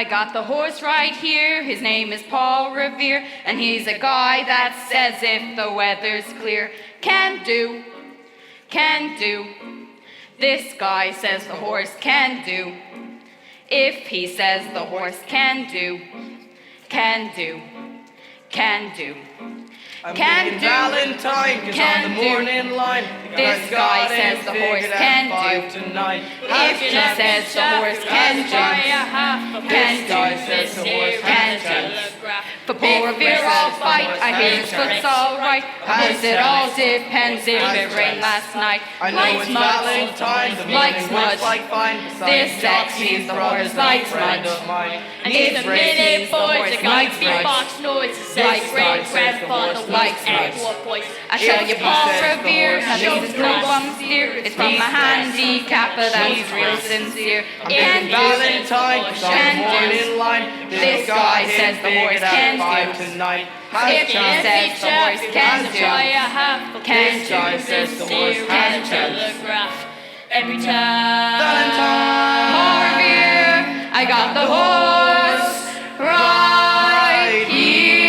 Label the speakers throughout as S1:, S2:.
S1: I got the horse right here, his name is Paul Revere, and he's a guy that says if the weather's clear, can do. This guy says the horse can do. If he says the horse can do.
S2: I'm thinking Valentine, 'cause on the morning line,
S1: this guy says the horse can do. If he says the horse can do. For poor Revere I'll fight, I hear his foot's alright. Guess it all depends if it rained last night. Likes mud, this sex means the horse likes mud.
S3: And in a minute, boys, a guy beatbox noise says great grandfather likes mud.
S1: I tell you, Paul Revere has his no bum steer. It's from a handicap, but that's real sincere.
S2: Can do, Valentine,
S1: can do. This guy says the horse can do. If he says the horse can do.
S3: Every time.
S2: Valentine.
S1: Paul Revere, I got the horse right here.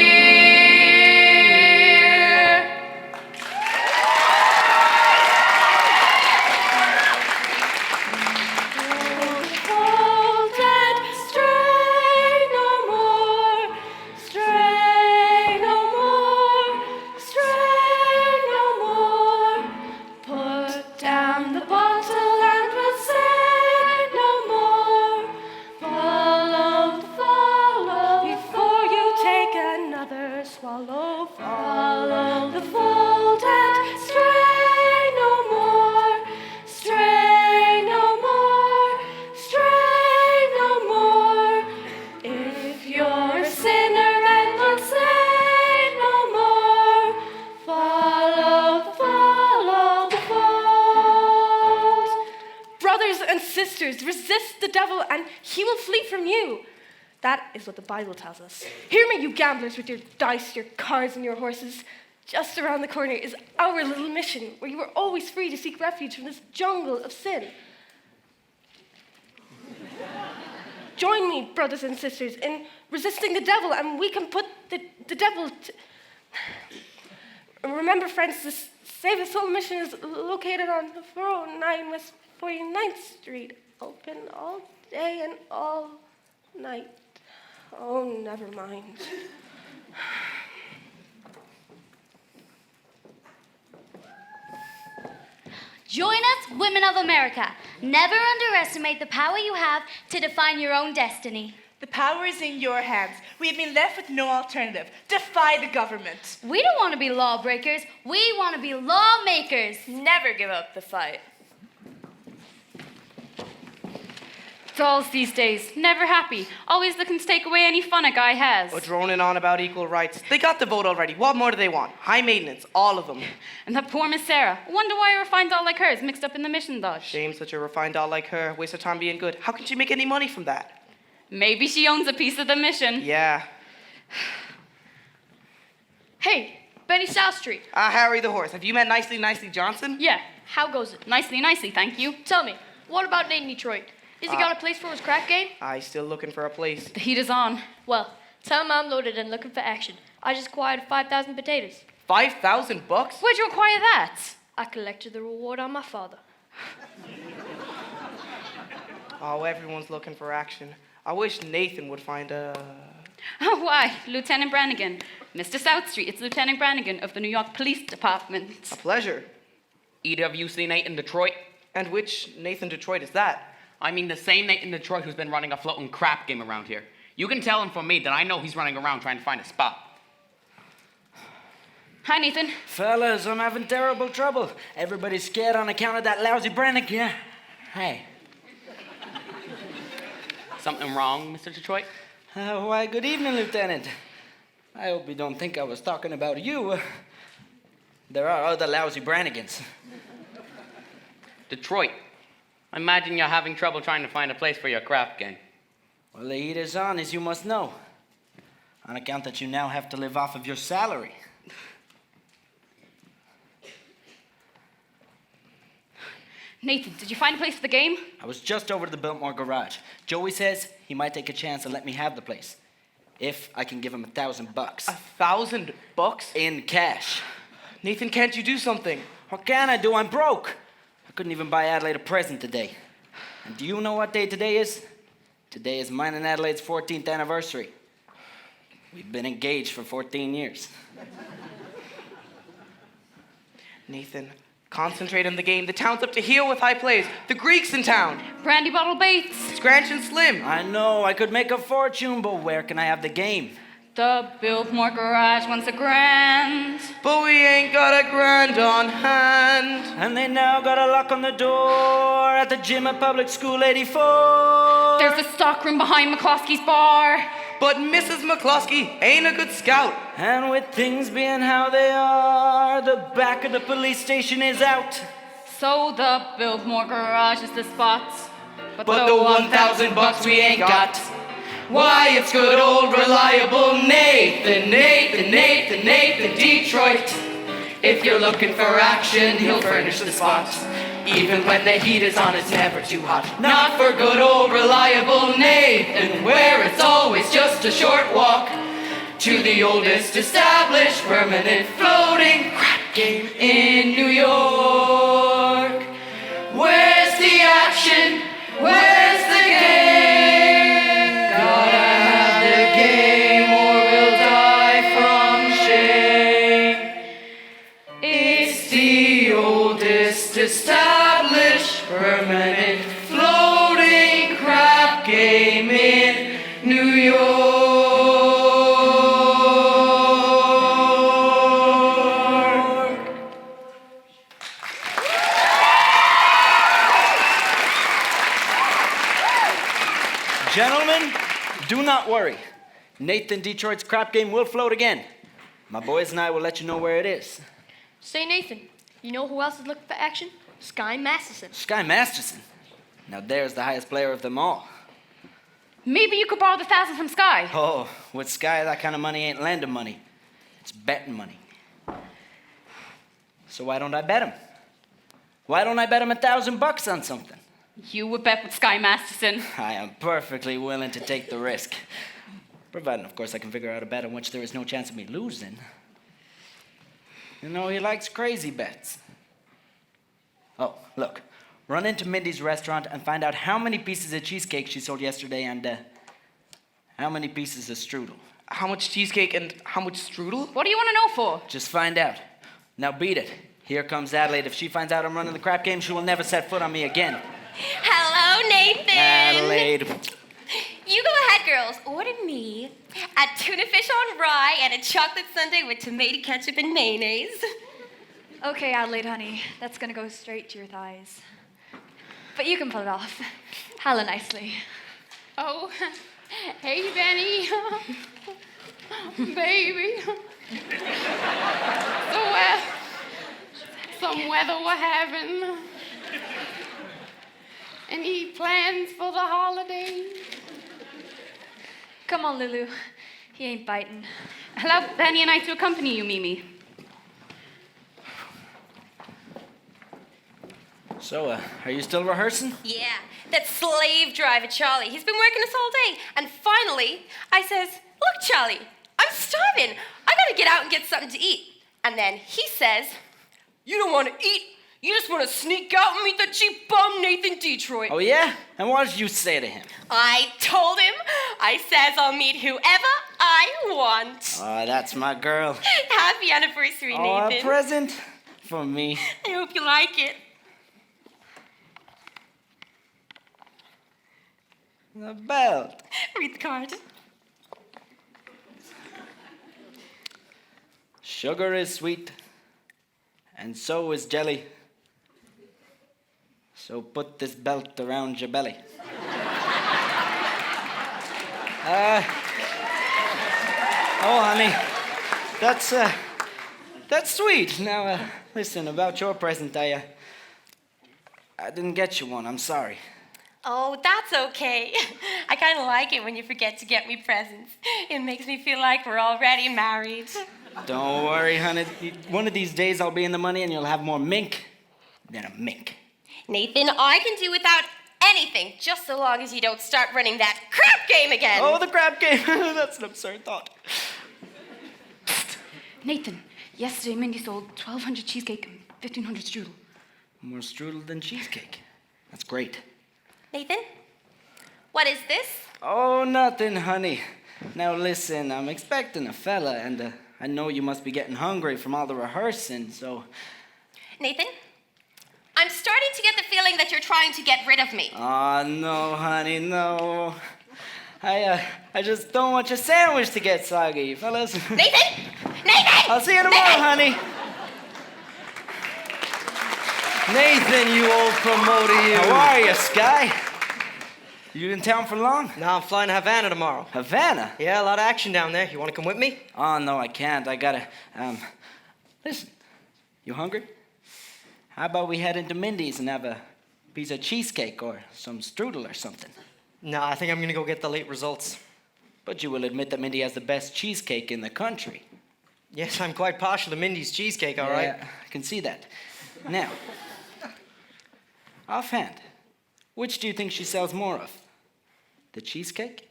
S3: Hold and stray no more, stray no more, stray no more. Put down the bottle and we'll say no more. Follow before you take another swallow. Follow the fold and stray no more, stray no more, stray no more. If you're a sinner, then we'll say no more. Follow the fold. Brothers and sisters, resist the devil and he will flee from you. That is what the Bible tells us. Hear me, you gamblers, with your dice, your cards, and your horses. Just around the corner is our little mission, where you are always free to seek refuge from this jungle of sin. Join me, brothers and sisters, in resisting the devil, and we can put the devil to... Remember, friends, this Save the Soul mission is located on 409 West 49th Street, open all day and all night. Oh, never mind.
S4: Join us, women of America. Never underestimate the power you have to define your own destiny.
S5: The power is in your hands. We have been left with no alternative. Defy the government.
S4: We don't want to be lawbreakers. We want to be lawmakers.
S6: Never give up the fight.
S1: Dolls these days, never happy, always looking to take away any fun a guy has.
S2: Oh, droning on about equal rights. They got the vote already. What more do they want? High maintenance, all of them.
S1: And that poor Miss Sarah, wonder why a refined doll like her is mixed up in the mission dodge.
S2: Shame such a refined doll like her. Waste her time being good. How can she make any money from that?
S1: Maybe she owns a piece of the mission.
S2: Yeah.
S6: Hey, Benny South Street.
S2: Harry the horse. Have you met Nicely Johnson?
S6: Yeah, how goes it?
S1: Nicely, thank you.
S6: Tell me, what about Nate in Detroit? Has he got a place for his crack game?
S2: I still looking for a place.
S1: The heat is on.
S6: Well, tell him I'm loaded and looking for action. I just acquired 5,000 potatoes.
S2: $5,000 bucks?
S1: Where'd you acquire that?
S6: I collected the reward on my father.
S2: Oh, everyone's looking for action. I wish Nathan would find a...
S1: Oh, why? Lieutenant Brannigan. Mr. South Street, it's Lieutenant Brannigan of the New York Police Department.
S2: A pleasure.
S7: Either of you seen Nathan Detroit?
S2: And which Nathan Detroit is that?
S7: I mean the same Nathan Detroit who's been running a floating crap game around here. You can tell him from me that I know he's running around trying to find a spot.
S1: Hi, Nathan.
S8: Fellas, I'm having terrible trouble. Everybody's scared on account of that lousy Brannigan. Hey.
S7: Something wrong, Mr. Detroit?
S8: Why, good evening, Lieutenant. I hope you don't think I was talking about you. There are other lousy Brannigans.
S7: Detroit, I imagine you're having trouble trying to find a place for your craft game.
S8: Well, the heat is on, as you must know. On account that you now have to live off of your salary.
S1: Nathan, did you find a place for the game?
S8: I was just over to the Biltmore garage. Joey says he might take a chance and let me have the place. If I can give him $1,000.
S2: $1,000?
S8: In cash.
S2: Nathan, can't you do something?
S8: What can I do? I'm broke. I couldn't even buy Adelaide a present today. And do you know what day today is? Today is mine and Adelaide's 14th anniversary. We've been engaged for 14 years.
S2: Nathan, concentrate on the game. The town's up to heel with high plays. The Greek's in town.
S1: Brandy Bottle Bates.
S2: Scranch and Slim.
S8: I know, I could make a fortune, but where can I have the game?
S1: The Biltmore Garage wants a grand.
S2: But we ain't got a grand on hand.
S8: And they now got a lock on the door at the gym at Public School 84.
S1: There's a stockroom behind McCloskey's bar.
S2: But Mrs. McCloskey ain't a good scout.
S8: And with things being how they are, the back of the police station is out.
S1: So the Biltmore Garage is the spot.
S2: But the $1,000 we ain't got. Why, it's good old reliable Nathan, Nathan, Nathan, Nathan, Detroit. If you're looking for action, he'll furnish the spot. Even when the heat is on, it's never too hot. Not for good old reliable Nathan, where it's always just a short walk to the oldest established permanent floating crap game in New York. Where's the action? Where's the game? Gotta have the game or we'll die from shame. It's the oldest established permanent floating crap game in New York.
S8: Gentlemen, do not worry. Nathan Detroit's crap game will float again. My boys and I will let you know where it is.
S6: Say, Nathan, you know who else is looking for action? Sky Masterson.
S8: Sky Masterson. Now there's the highest player of them all.
S1: Maybe you could borrow the 1,000 from Sky.
S8: Oh, with Sky, that kind of money ain't lending money. It's betting money. So why don't I bet him? Why don't I bet him $1,000 on something?
S1: You would bet with Sky Masterson.
S8: I am perfectly willing to take the risk. Providing, of course, I can figure out a bet on which there is no chance of me losing. You know, he likes crazy bets. Oh, look. Run into Mindy's restaurant and find out how many pieces of cheesecake she sold yesterday and how many pieces of strudel.
S2: How much cheesecake and how much strudel?
S1: What do you want to know for?
S8: Just find out. Now beat it. Here comes Adelaide. If she finds out I'm running the crap game, she will never set foot on me again.
S9: Hello, Nathan.
S8: Adelaide.
S9: You go ahead, girls. Order me a tuna fish on rye and a chocolate sundae with tomato ketchup and mayonnaise.
S3: Okay, Adelaide, honey. That's gonna go straight to your thighs. But you can pull it off. Hella nicely.
S1: Oh, hey, Benny. Baby. Some weather we're having. Any plans for the holidays?
S3: Come on, Lulu. He ain't biting.
S1: Allow Benny and I to accompany you, Mimi.
S8: So, are you still rehearsing?
S9: Yeah, that slave driver, Charlie. He's been working us all day. And finally, I says, look, Charlie, I'm starving. I gotta get out and get something to eat. And then he says, you don't want to eat. You just want to sneak out and meet the cheap bum Nathan Detroit.
S8: Oh, yeah? And what did you say to him?
S9: I told him, I says I'll meet whoever I want.
S8: Oh, that's my girl.
S9: Happy anniversary,
S8: Oh,
S9: Nathan.
S8: a present for me.
S9: I hope you like it.
S8: The belt.
S9: Read the card.
S8: Sugar is sweet, and so is jelly. So put this belt around your belly. Oh, honey, that's sweet. Now, listen, about your present, I didn't get you one. I'm sorry.
S9: Oh, that's okay. I kind of like it when you forget to get me presents. It makes me feel like we're already married.
S8: Don't worry, honey. One of these days I'll be in the money and you'll have more mink than a mink.
S9: Nathan, I can do without anything, just so long as you don't start running that crap game again.
S8: Oh, the crab game. That's an absurd thought.
S1: Nathan, yesterday Mindy sold 1,200 cheesecake and 1,500 strudel.
S8: More strudel than cheesecake. That's great.
S9: Nathan, what is this?
S8: Oh, nothing, honey. Now listen, I'm expecting a fella, and I know you must be getting hungry from all the rehearsing, so...
S9: Nathan, I'm starting to get the feeling that you're trying to get rid of me.
S8: Oh, no, honey, no. I just don't want your sandwich to get soggy, fellas.
S9: Nathan! Nathan!
S8: I'll see you tomorrow, honey.
S10: Nathan, you old promoter, you.
S8: How are you, Sky? You in town for long?
S10: No, I'm flying to Havana tomorrow.
S8: Havana?
S10: Yeah, a lot of action down there. You want to come with me?
S8: Oh, no, I can't. I gotta, listen, you hungry? How about we head into Mindy's and have a piece of cheesecake or some strudel or something?
S10: No, I think I'm going to go get the late results.
S8: But you will admit that Mindy has the best cheesecake in the country.
S10: Yes, I'm quite partial to Mindy's cheesecake, all right?
S8: Yeah, I can see that. Now, offhand, which do you think she sells more of? The cheesecake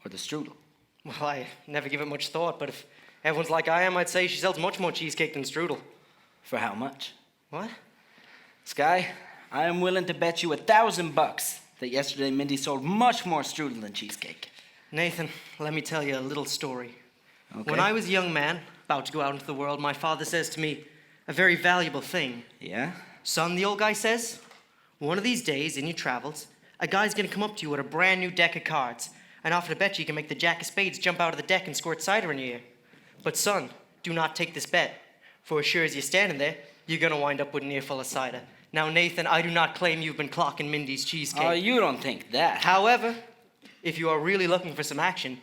S8: or the strudel?
S10: Well, I never give it much thought, but if everyone's like I am, I'd say she sells much more cheesecake than strudel.
S8: For how much?
S10: What?
S8: Sky, I am willing to bet you $1,000 that yesterday Mindy sold much more strudel than cheesecake.
S10: Nathan, let me tell you a little story.
S8: Okay.
S10: When I was a young man, about to go out into the world, my father says to me a very valuable thing.
S8: Yeah?
S10: Son, the old guy says, one of these days in your travels, a guy's gonna come up to you with a brand new deck of cards and offer to bet you can make the jack of spades jump out of the deck and squirt cider in your ear. But son, do not take this bet, for as sure as you're standing there, you're gonna wind up with an earful of cider. Now, Nathan, I do not claim you've been clocking Mindy's cheesecake.
S8: Oh, you don't think that.
S10: However, if you are really looking for some action,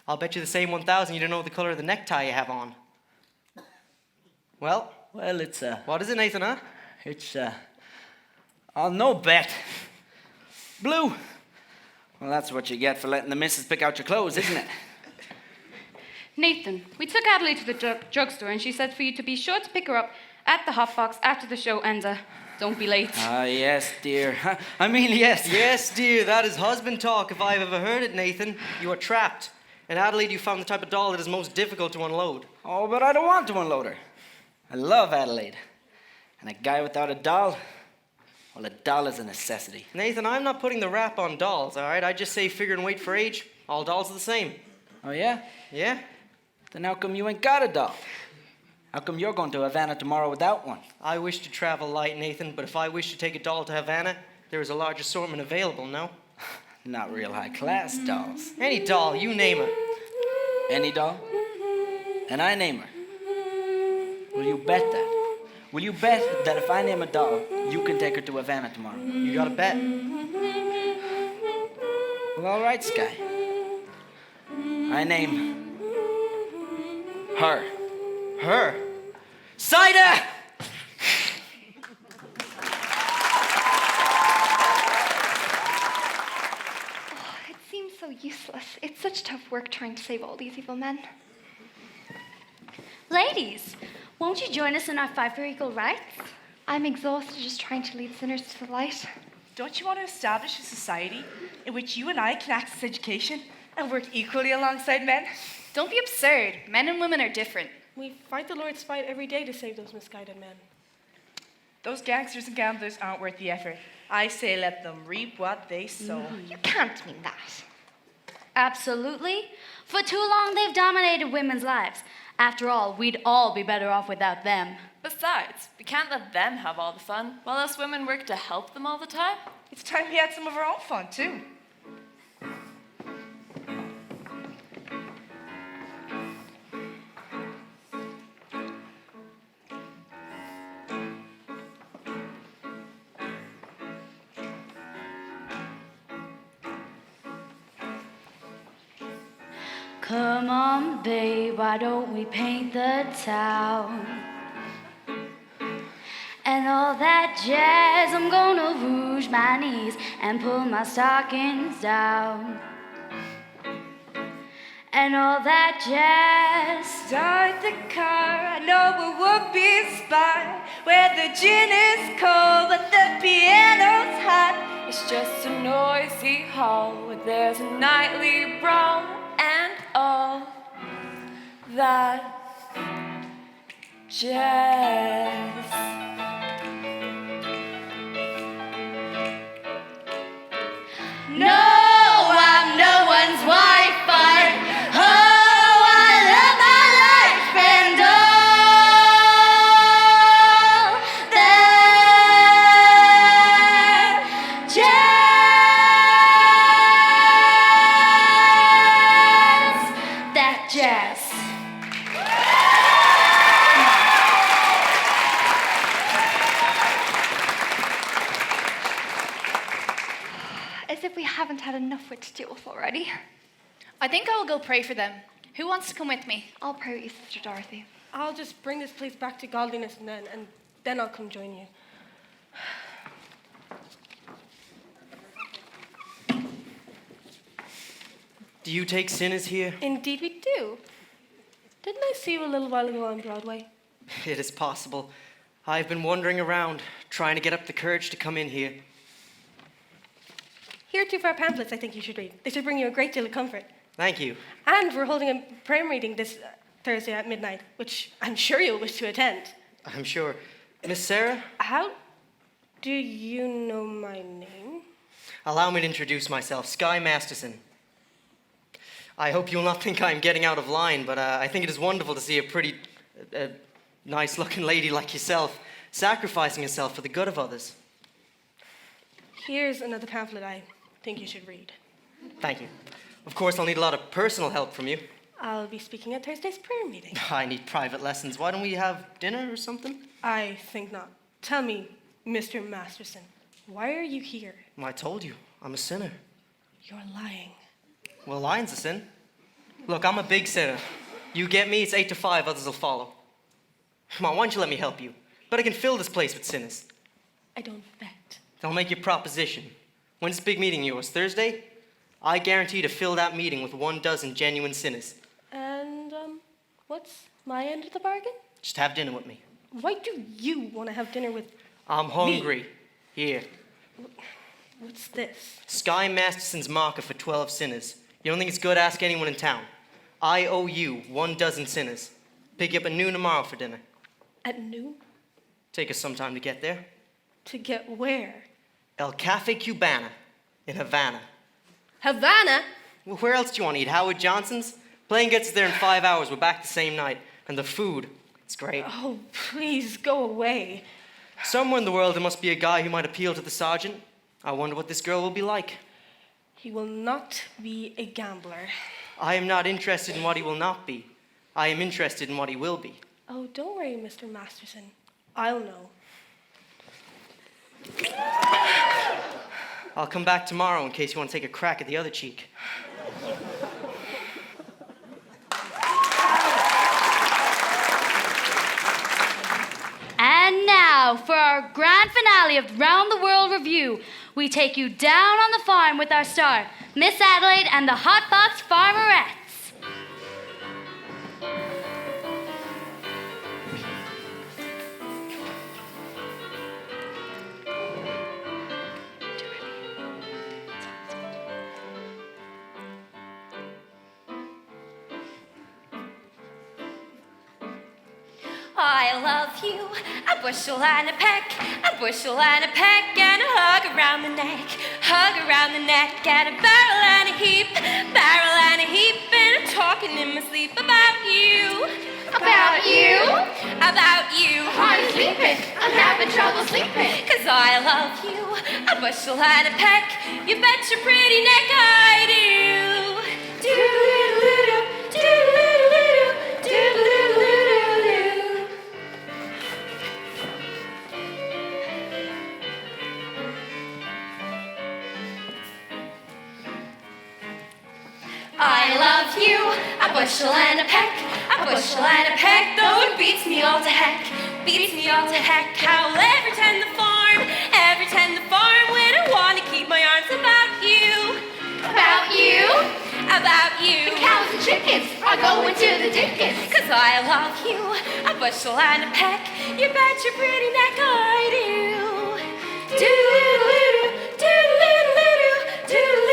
S10: I'll bet you the same 1,000 you don't know the color of the necktie you have on. Well,
S8: it's
S10: what is it, Nathan, huh?
S8: It's no bet. Blue. Well, that's what you get for letting the missus pick out your clothes, isn't it?
S1: Nathan, we took Adelaide to the drugstore and she said for you to be sure to pick her up at the hot box after the show and don't be late.
S8: Ah, yes, dear. I mean, yes.
S10: Yes, dear, that is husband talk if I've ever heard it, Nathan. You are trapped. In Adelaide, you found the type of doll that is most difficult to unload.
S8: Oh, but I don't want to unload her. I love Adelaide. And a guy without a doll, well, a doll is a necessity.
S10: Nathan, I'm not putting the rap on dolls, all right? I just say figure and weight for age. All dolls are the same.
S8: Oh, yeah?
S10: Yeah?
S8: Then how come you ain't got a doll? How come you're going to Havana tomorrow without one?
S10: I wish to travel light, Nathan, but if I wish to take a doll to Havana, there is a large assortment available, no?
S8: Not real high-class dolls.
S10: Any doll, you name her.
S8: Any doll? And I name her. Will you bet that? Will you bet that if I name a doll, you can take her to Havana tomorrow?
S10: You got to bet.
S8: Well, all right, Sky. I name her.
S10: Her? Cider!
S3: It seems so useless. It's such tough work trying to save all these evil men.
S4: Ladies, won't you join us in our fight for equal rights?
S3: I'm exhausted just trying to lead sinners to the light.
S5: Don't you want to establish a society in which you and I can access education and work equally alongside men?
S1: Don't be absurd. Men and women are different.
S6: We fight the Lord's fight every day to save those misguided men.
S5: Those gangsters and gamblers aren't worth the effort. I say let them reap what they sow.
S3: You can't mean that.
S4: Absolutely. For too long, they've dominated women's lives. After all, we'd all be better off without them.
S11: Besides, we can't let them have all the fun while us women work to help them all the time.
S5: It's time we had some of our own fun, too.
S4: Come on, babe, why don't we paint the town? And all that jazz, I'm gonna rouge my knees and pull my stockings down. And all that jazz.
S5: Start the car, I know a whoopee spot where the gin is cold, but
S11: stately hall where there's a nightly brawl and all that jazz.
S4: No, I'm no one's wife, but oh, I love my life and all that jazz. That jazz.
S1: As if we haven't had enough with to deal with already.
S12: I think I will go pray for them. Who wants to come with me?
S1: I'll pray with you, Sister Dorothy.
S3: I'll just bring this place back to godliness and then I'll come join you.
S10: Do you take sinners here?
S3: Indeed we do. Didn't I see you a little while ago on Broadway?
S10: It is possible. I've been wandering around, trying to get up the courage to come in here.
S3: Here are 2 of our pamphlets I think you should read. They should bring you a great deal of comfort.
S10: Thank you.
S3: And we're holding a prayer meeting this Thursday at midnight, which I'm sure you'll wish to attend.
S10: I'm sure. Miss Sarah?
S3: How do you know my name?
S10: Allow me to introduce myself, Sky Masterson. I hope you'll not think I'm getting out of line, but I think it is wonderful to see a pretty nice-looking lady like yourself sacrificing herself for the good of others.
S3: Here's another pamphlet I think you should read.
S10: Thank you. Of course, I'll need a lot of personal help from you.
S3: I'll be speaking at Thursday's prayer meeting.
S10: I need private lessons. Why don't we have dinner or something?
S3: I think not. Tell me, Mr. Masterson, why are you here?
S10: Well, I told you, I'm a sinner.
S3: You're lying.
S10: Well, lying's a sin. Look, I'm a big sinner. You get me, it's 8 to 5, others will follow. Come on, why don't you let me help you? But I can fill this place with sinners.
S3: I don't bet.
S10: I'll make you a proposition. When's this big meeting of yours? Thursday? I guarantee to fill that meeting with 12 genuine sinners.
S3: And, what's my end of the bargain?
S10: Just have dinner with me.
S3: Why do you want to have dinner with
S10: I'm hungry.
S3: me?
S10: Here.
S3: What's this?
S10: Sky Masterson's marker for 12 sinners. You don't think it's good? Ask anyone in town. I owe you 12 sinners. Pick you up at noon tomorrow for dinner.
S3: At noon?
S10: Take us some time to get there.
S3: To get where?
S10: El Cafe Cubana in Havana.
S3: Havana?
S10: Well, where else do you want to eat? Howard Johnson's? Plane gets us there in 5 hours. We're back the same night. And the food, it's great.
S3: Oh, please go away.
S10: Somewhere in the world there must be a guy who might appeal to the sergeant. I wonder what this girl will be like.
S3: He will not be a gambler.
S10: I am not interested in what he will not be. I am interested in what he will be.
S3: Oh, don't worry, Mr. Masterson. I'll know.
S10: I'll come back tomorrow in case you want to take a crack at the other cheek.
S4: And now, for our grand finale of Round the World Review, we take you down on the farm with our star, Miss Adelaide and the Hotbox Farmerettes.
S9: I love you, a bushel and a peck, a bushel and a peck, and a hug around the neck, and a barrel and a heap, and I'm talking in my sleep about you.
S1: About you?
S9: About you.
S1: I'm sleeping. I'm having trouble sleeping.
S9: 'Cause I love you, a bushel and a peck, you bet your pretty neck I do. Do-do-do-do-do, do-do-do-do-do, do-do-do-do-do-do. I love you, a bushel and a peck, though it beats me all to heck, I'll ever tend the farm, when I want to keep my arms about you.
S1: About you?
S9: About you.
S1: The cows and chickens are going to the dickens.
S9: 'Cause I love you, a bushel and a peck, you bet your pretty neck I do. Do-do-do-do, do-do-do-do, do-do-do-do.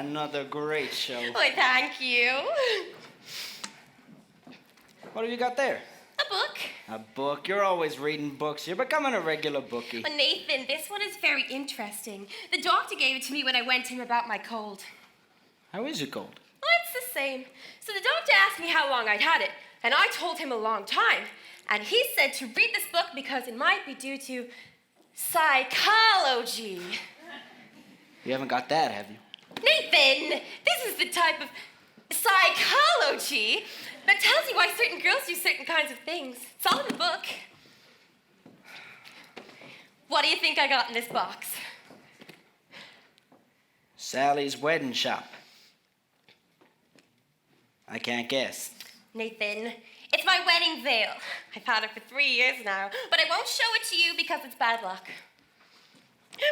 S8: Another great show.
S9: Why, thank you.
S8: What have you got there?
S9: A book.
S8: A book? You're always reading books. You're becoming a regular bookie.
S9: Well, Nathan, this one is very interesting. The doctor gave it to me when I went to him about my cold.
S8: How is your cold?
S9: Well, it's the same. So the doctor asked me how long I'd had it, and I told him a long time. And he said to read this book because it might be due to psychology.
S8: You haven't got that, have you?
S9: Nathan, this is the type of psychology that tells you why certain girls do certain kinds of things. It's all in the book. What do you think I got in this box?
S8: Sally's wedding shop. I can't guess.
S9: Nathan, it's my wedding veil. I've had it for 3 years now, but I won't show it to you because it's bad luck.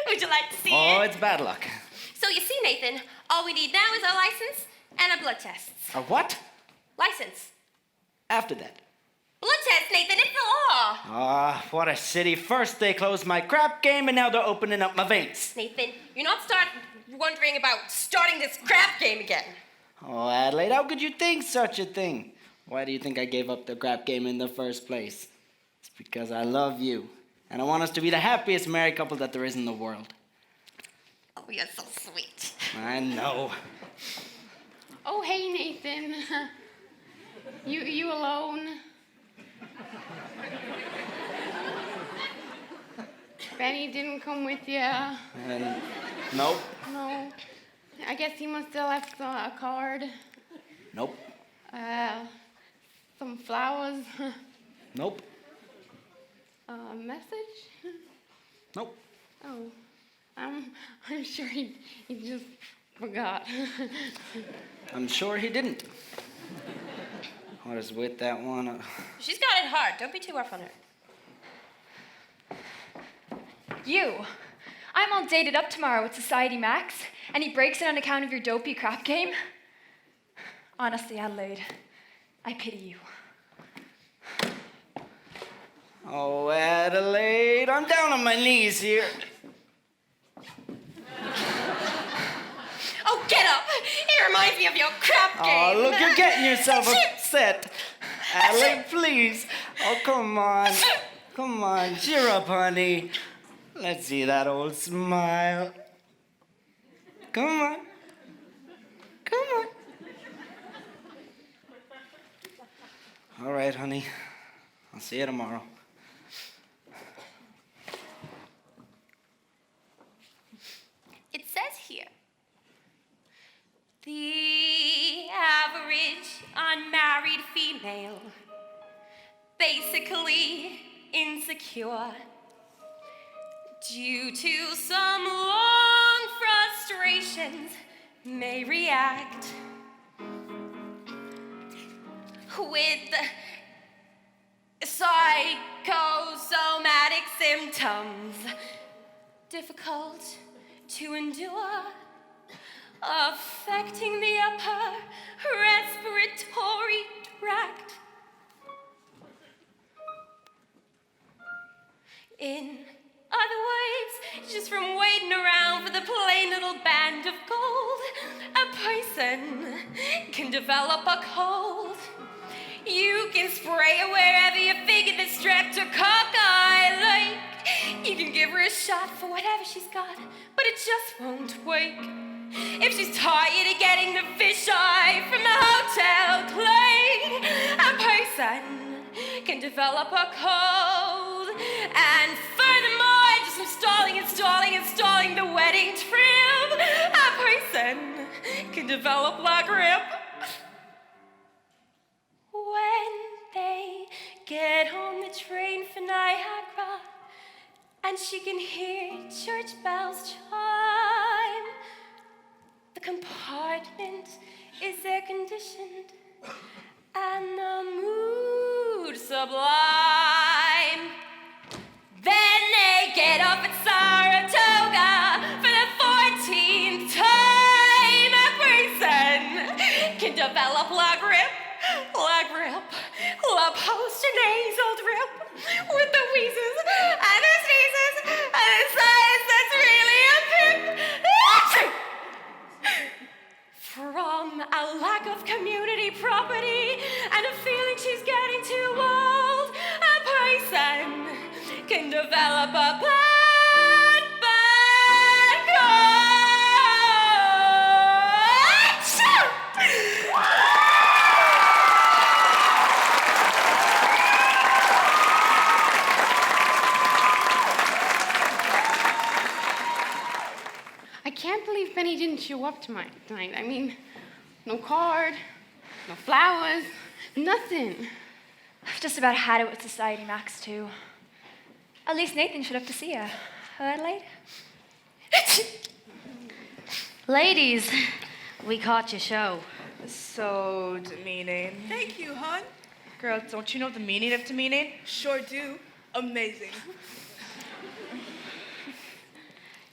S9: Would you like to see it?
S8: Oh, it's bad luck.
S9: So you see, Nathan, all we need now is our license and our blood tests.
S8: A what?
S9: License.
S8: After that.
S9: Blood test, Nathan, it's the law.
S8: Ah, what a city. First they closed my crap game, and now they're opening up my veins.
S9: Nathan, you're not wondering about starting this crap game again.
S8: Oh, Adelaide, how could you think such a thing? Why do you think I gave up the crap game in the first place? It's because I love you. And I want us to be the happiest married couple that there is in the world.
S9: Oh, you're so sweet.
S8: I know.
S1: Oh, hey, Nathan. You alone? Benny didn't come with you.
S8: Nope.
S1: No. I guess he must have left a card.
S8: Nope.
S1: Some flowers.
S8: Nope.
S1: A message?
S8: Nope.
S1: Oh. I'm sure he just forgot.
S8: I'm sure he didn't. What is with that one?
S9: She's got it hard. Don't be too rough on her.
S3: You. I'm all dated up tomorrow with Society Max, and he breaks it on account of your dopey crap game. Honestly, Adelaide, I pity you.
S8: Oh, Adelaide, I'm down on my knees here.
S9: Oh, get up! It reminds me of your crap game.
S8: Oh, look, you're getting yourself upset. Adelaide, please. Oh, come on. Come on, cheer up, honey. Let's see that old smile. Come on. Come on. All right, honey. I'll see you tomorrow.
S9: It says here, the average unmarried female, basically insecure, due to some long frustrations, may react with psychosomatic symptoms difficult to endure, affecting the upper respiratory tract. In other words, just from waiting around for the plain little band of gold, a person can develop a cold. You can spray it wherever you figure the streptococcus like. You can give her a shot for whatever she's got, but it just won't work. If she's tired of getting the fisheye from the hotel clean, a person can develop a cold. And furthermore, just installing the wedding trim, a person can develop a grip. When they get on the train for Niagara and she can hear church bells chime, the compartment is air-conditioned and the mood sublime. Then they get up at Saratoga for the 14th time. A person can develop la grip, la post-nasal drip with the wheezes and the sneezes and the sighs that's really a pip.
S11: can develop a bad, bad
S1: I can't believe Benny didn't show up tonight. I mean, no card, no flowers, nothing.
S6: I've just about had it with society, Max, too. At least Nathan showed up to see you. Adelaide?
S4: Ladies, we caught your show.
S5: So demeaning.
S13: Thank you, hon.
S5: Girls, don't you know the meaning of demeaning?
S13: Sure do. Amazing.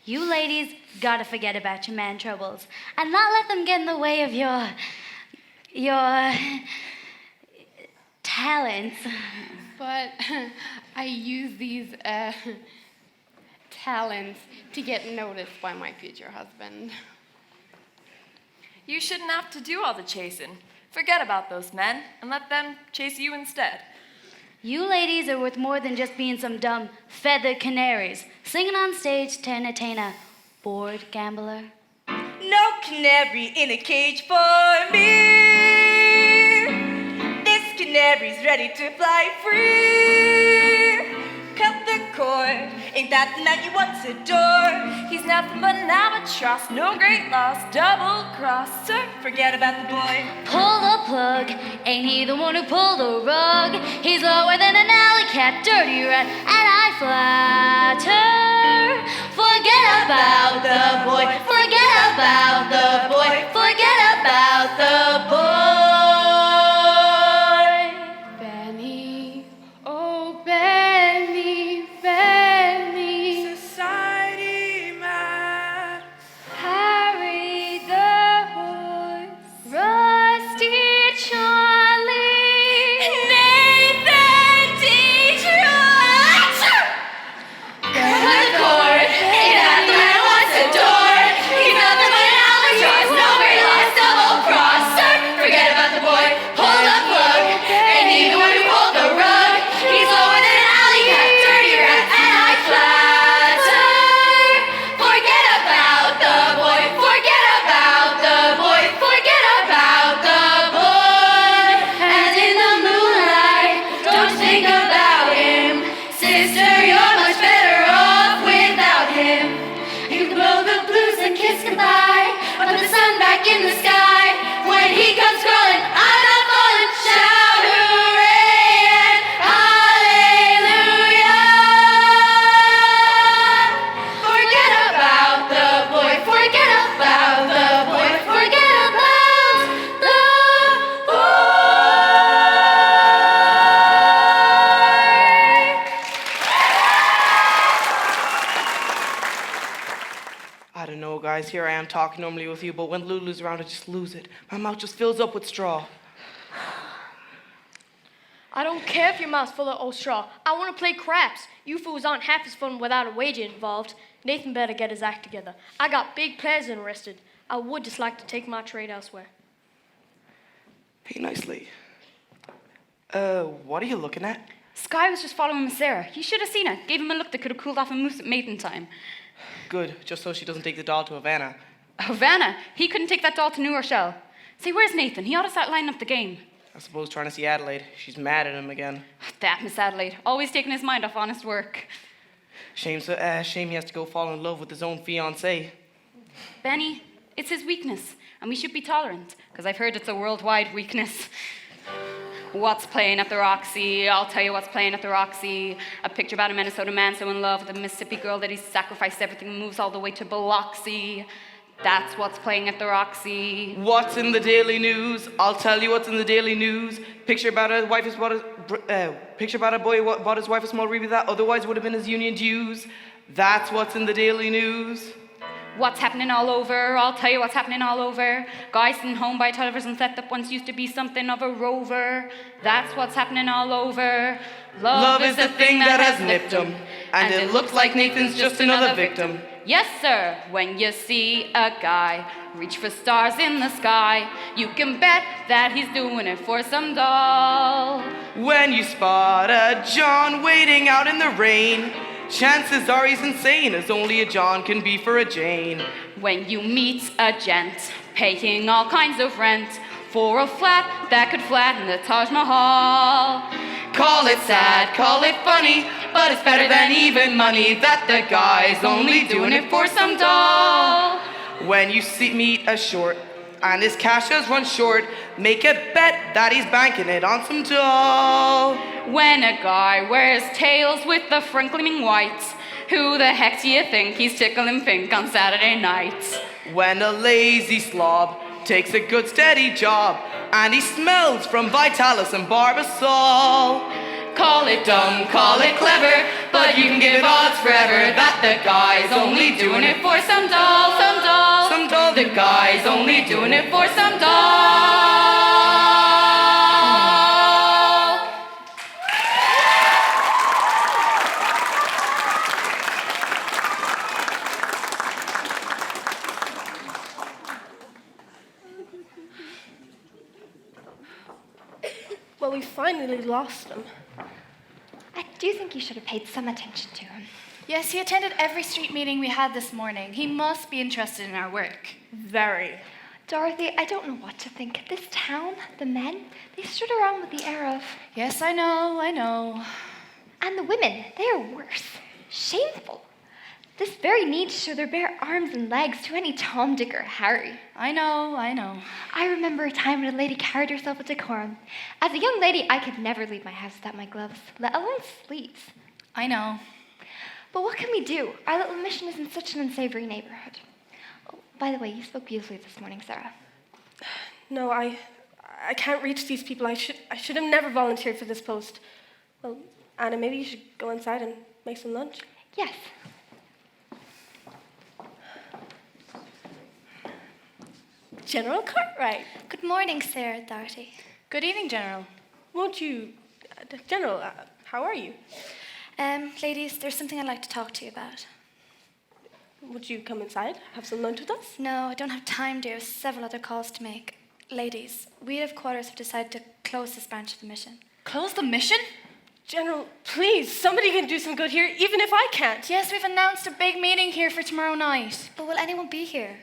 S4: You ladies gotta forget about your man troubles and not let them get in the way of your talents.
S1: But I use these talents to get noticed by my future husband.
S11: You shouldn't have to do all the chasing. Forget about those men and let them chase you instead.
S4: You ladies are worth more than just being some dumb feathered canaries singing on stage to entertain a bored gambler.
S5: No canary in a cage for me. This canary's ready to fly free. Cut the cord, ain't that the man you once adored?
S11: He's nothing but an albatross, no great loss, double crosser.
S5: Forget about the boy.
S4: Pull the plug, ain't he the one who pulled the rug? He's lower than an alley cat, dirty rat, and I flatter. Forget about the boy, forget about the boy, forget about the boy.
S1: Benny, oh Benny, Benny.
S13: Society man.
S1: Harry the horse, Rusty Charlie,
S11: Nathan Detroit!
S1: the cord,
S11: ain't that the man once adored? He's nothing but an albatross, no great loss, double crosser. Forget about the boy, pull the plug, ain't he the one who pulled the rug? He's lower than an alley cat, dirty rat, and I flatter. Forget about the boy, forget about the boy, forget about the boy. And in the moonlight, don't think about him. Sister, you're much better off without him. You can blow the blues and kiss goodbye, put the sun back in the sky. When he comes crawling, I'm not falling. Shout hooray and hallelujah. Forget about the boy, forget about the boy, forget about the
S2: I don't know, guys. Here I am talking normally with you, but when Lulu's around, I just lose it. My mouth just fills up with straw.
S6: I don't care if your mouth's full of old straw. I want to play craps. You fools aren't half as fun without a wager involved. Nathan better get his act together. I got big plans interested. I would just like to take my trade elsewhere.
S2: Hey, nicely. What are you looking at?
S1: Sky was just following Miss Sarah. You should have seen it. Gave him a look that could have cooled off a moose at mating time.
S2: Good, just so she doesn't take the doll to Havana.
S1: Havana, he couldn't take that doll to New Rochelle. Say, where's Nathan? He ought to start lining up the game.
S2: I suppose trying to see Adelaide. She's mad at him again.
S1: That Miss Adelaide, always taking his mind off honest work.
S2: Shame he has to go fall in love with his own fiancée.
S1: Benny, it's his weakness, and we should be tolerant, because I've heard it's a worldwide weakness. What's playing at the Roxy? I'll tell you what's playing at the Roxy. A picture about a Minnesota man so in love with a Mississippi girl that he's sacrificed everything and moves all the way to Biloxi. That's what's playing at the Roxy.
S2: What's in the Daily News? I'll tell you what's in the Daily News. Picture about a boy bought his wife a small ruby that otherwise would have been his union dues. That's what's in the Daily News.
S1: What's happening all over? I'll tell you what's happening all over. Guys sitting home by television set that once used to be something of a rover. That's what's happening all over.
S2: Love is the thing that has nipped him, and it looks like Nathan's just another victim.
S1: Yes, sir, when you see a guy reach for stars in the sky, you can bet that he's doing it for some doll.
S2: When you spot a John waiting out in the rain, chances are he's insane, as only a John can be for a Jane.
S1: When you meet a gent paying all kinds of rent for a flat that could flatten the Taj Mahal.
S2: Call it sad, call it funny, but it's better than even money that the guy's only doing it for some doll. When you meet a short and his cash has run short, make a bet that he's banking it on some doll.
S1: When a guy wears tails with the frinkling whites, who the heck do you think he's tickling pink on Saturday nights?
S2: When a lazy slob takes a good steady job and he smells from Vitalis and Barbasol.
S1: Call it dumb, call it clever, but you can give odds forever that the guy's only doing it for some doll, some doll.
S2: Some doll.
S1: The guy's only doing it for some doll.
S3: Well, we finally lost him.
S12: I do think you should have paid some attention to him. Yes, he attended every street meeting we had this morning. He must be interested in our work.
S3: Very.
S12: Dorothy, I don't know what to think. This town, the men, they stood around with the air of... Yes, I know.
S14: And the women, they are worse. Shameful. This very need to show their bare arms and legs to any Tom, Dick, or Harry.
S12: I know.
S14: I remember a time when a lady carried herself with decorum. As a young lady, I could never leave my house without my gloves, let alone sleeves.
S12: I know.
S14: But what can we do? Our little mission is in such an unsavory neighborhood. Oh, by the way, you spoke beautifully this morning, Sarah.
S3: No, I can't reach these people. I should have never volunteered for this post. Well, Anna, maybe you should go inside and make some lunch.
S14: Yes.
S3: General Cartwright.
S12: Good morning, Sarah, Dorothy. Good evening, General.
S3: Won't you... General, how are you?
S12: Ladies, there's something I'd like to talk to you about.
S3: Would you come inside, have some lunch with us?
S12: No, I don't have time, dear. Several other calls to make. Ladies, we of quarters have decided to close this branch of the mission. Close the mission?
S3: General, please, somebody can do some good here, even if I can't.
S12: Yes, we've announced a big meeting here for tomorrow night. But will anyone be here?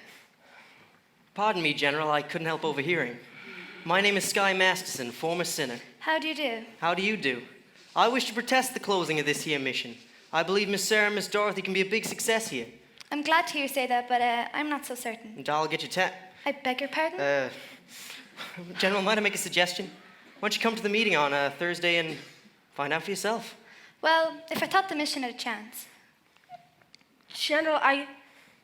S10: Pardon me, General, I couldn't help overhearing. My name is Sky Masterson, former sinner.
S12: How do you do?
S10: How do you do? I wish to protest the closing of this here mission. I believe Miss Sarah and Miss Dorothy can be a big success here.
S12: I'm glad to hear you say that, but I'm not so certain.
S10: And I'll get you
S12: I beg your pardon?
S10: General, might I make a suggestion? Why don't you come to the meeting on Thursday and find out for yourself?
S12: Well, if I thought the mission had a chance.
S3: General, I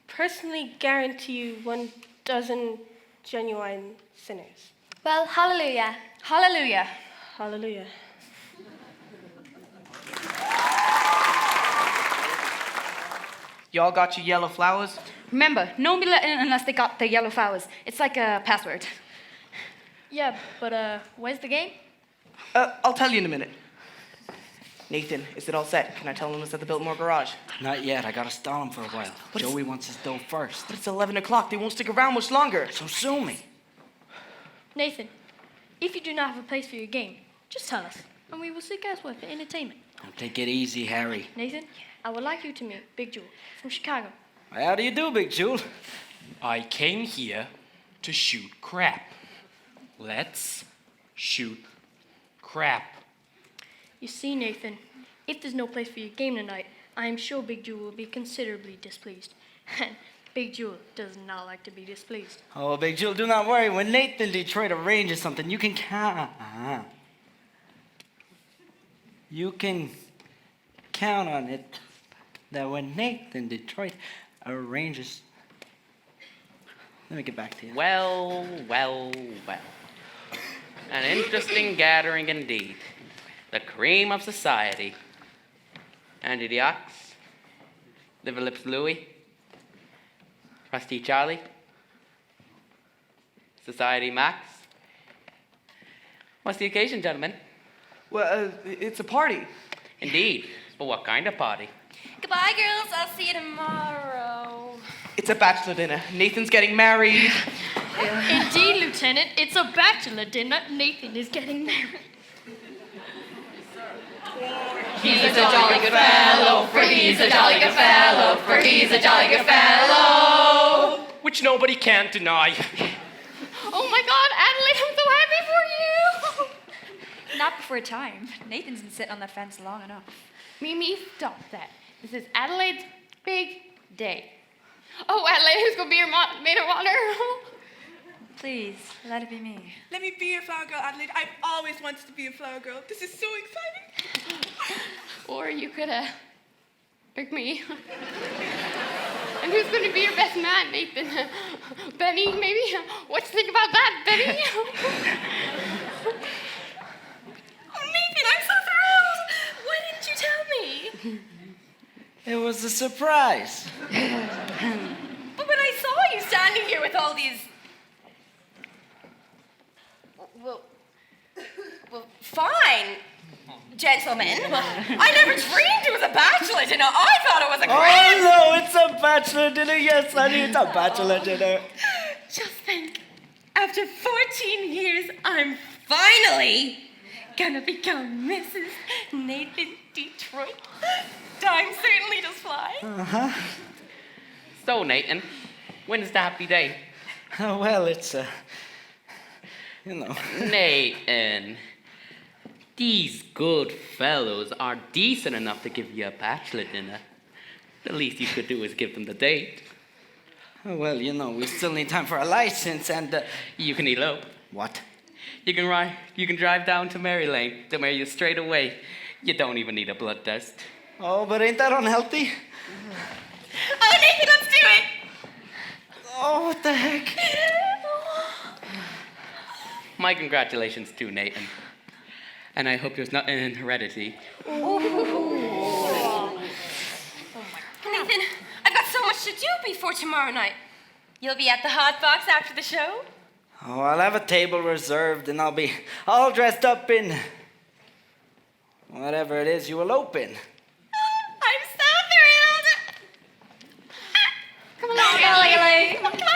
S3: personally guarantee you 12 genuine sinners.
S12: Well, hallelujah. Hallelujah.
S3: Hallelujah.
S2: Y'all got your yellow flowers?
S1: Remember, no one be let in unless they got the yellow flowers. It's like a password.
S6: Yeah, but where's the game?
S2: I'll tell you in a minute. Nathan, is it all set? Can I tell him it's at the Biltmore garage?
S8: Not yet. I gotta stall him for a while. Joey wants his dough first.
S2: But it's 11 o'clock. They won't stick around much longer.
S8: So sue me.
S6: Nathan, if you do not have a place for your game, just tell us, and we will seek elsewhere for entertainment.
S8: Don't take it easy, Harry.
S6: Nathan, I would like you to meet Big Jewel from Chicago.
S8: How do you do, Big Jewel?
S15: I came here to shoot crap. Let's shoot crap.
S6: You see, Nathan, if there's no place for your game tonight, I am sure Big Jewel will be considerably displeased. And Big Jewel does not like to be displeased.
S8: Oh, Big Jewel, do not worry. When Nathan Detroit arranges something, you can count on it that when Nathan Detroit arranges... Let me get back to you.
S7: Well. An interesting gathering indeed. The cream of society. Andy the Ox, Liver Lips Louie, Rusty Charlie, Society Max. What's the occasion, gentlemen?
S2: Well, it's a party.
S7: Indeed. But what kind of party?
S9: Goodbye, girls. I'll see you tomorrow.
S2: It's a bachelor dinner. Nathan's getting married.
S6: Indeed, Lieutenant, it's a bachelor dinner. Nathan is getting married.
S1: He's a jolly good fellow, for he's a jolly good fellow, for he's a jolly good fellow.
S15: Which nobody can deny.
S6: Oh my God, Adelaide, I'm so happy for you.
S3: Not before time. Nathan's been sitting on that fence long enough.
S1: Mimi, stop that. This is Adelaide's big day. Oh, Adelaide, who's going to be your maid of honor?
S3: Please, let it be me.
S13: Let me be your flower girl, Adelaide. I've always wanted to be a flower girl. This is so exciting.
S1: Or you could pick me. And who's going to be your best man, Nathan? Benny, maybe? What you think about that, Benny?
S9: Oh, Nathan, I'm so thrilled. Why didn't you tell me?
S8: It was a surprise.
S9: But when I saw you standing here with all these... Well, fine, gentlemen. I never dreamed it was a bachelor dinner. I thought it was a grand...
S8: Oh no, it's a bachelor dinner. Yes, honey, it's a bachelor dinner.
S9: Just think, after 14 years, I'm finally gonna become Mrs. Nathan Detroit. Time certainly does fly.
S8: Uh-huh.
S7: So, Nathan, when's the happy day?
S8: Well, it's, you know.
S7: Nathan, these good fellows are decent enough to give you a bachelor dinner. The least you could do is give them the date.
S8: Well, you know, we still need time for a license and,
S7: You can elope.
S8: What?
S7: You can drive down to Mary Lane. They'll marry you straight away. You don't even need a blood test.
S8: Oh, but ain't that unhealthy?
S9: Oh, Nathan, let's do it!
S8: Oh, what the heck?
S7: My congratulations too, Nathan. And I hope there's nothing in heredity.
S9: Nathan, I've got so much to do before tomorrow night. You'll be at the hot box after the show?
S8: Oh, I'll have a table reserved and I'll be all dressed up in whatever it is you elope in.
S9: I'm so thrilled!
S1: Come along, Adelaide.
S9: Come on, girls.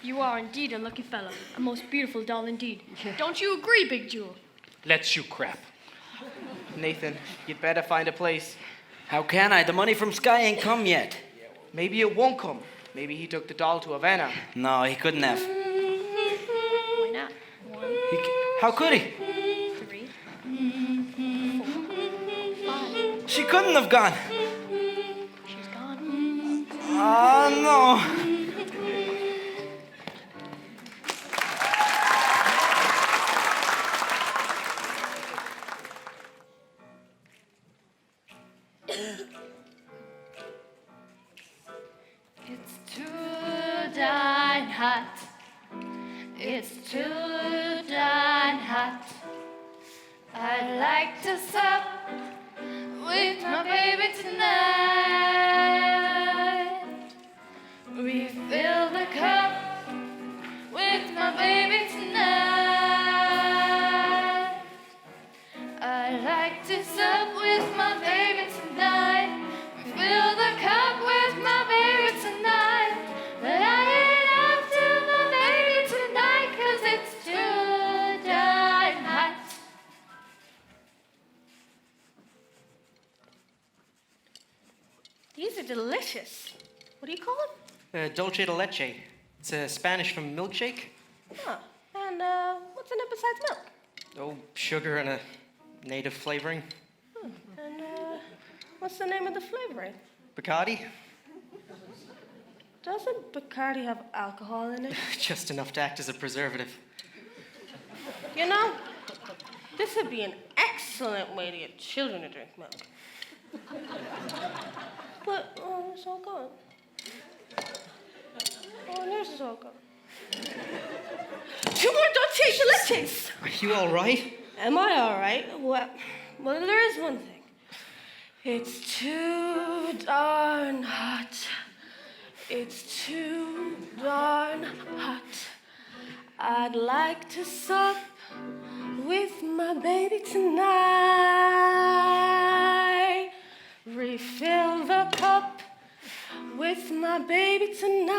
S6: You are indeed a lucky fellow. A most beautiful doll indeed. Don't you agree, Big Jewel?
S15: Let's shoot crap.
S2: Nathan, you'd better find a place.
S8: How can I? The money from Sky ain't come yet.
S2: Maybe it won't come. Maybe he took the doll to Havana.
S8: No, he couldn't have.
S6: Why not?
S8: How could he?
S6: 3, 4, 5.
S8: She couldn't have gone.
S6: She's gone.
S8: Oh, no.
S1: It's too darn hot. It's too darn hot. I'd like to sup with my baby tonight. Refill the cup with my baby tonight. I'd like to sup with my baby tonight. Refill the cup with my baby tonight. But I ain't after my baby tonight, 'cause it's too darn hot.
S5: These are delicious. What do you call them?
S10: Dulce de leche. It's Spanish from milkshake.
S5: Huh. And what's in it besides milk?
S10: Oh, sugar and a native flavoring.
S5: And what's the name of the flavoring?
S10: Bacardi.
S5: Doesn't Bacardi have alcohol in it?
S10: Just enough to act as a preservative.
S5: You know, this would be an excellent way to get children to drink milk. But, oh, it's all gone. Oh, and yours is all gone. 2 more dulce de leches.
S10: Are you all right?
S5: Am I all right? Well, there is one thing. It's too darn hot. It's too darn hot.
S3: I'd like to sup with my baby tonight. Refill the cup with my baby tonight.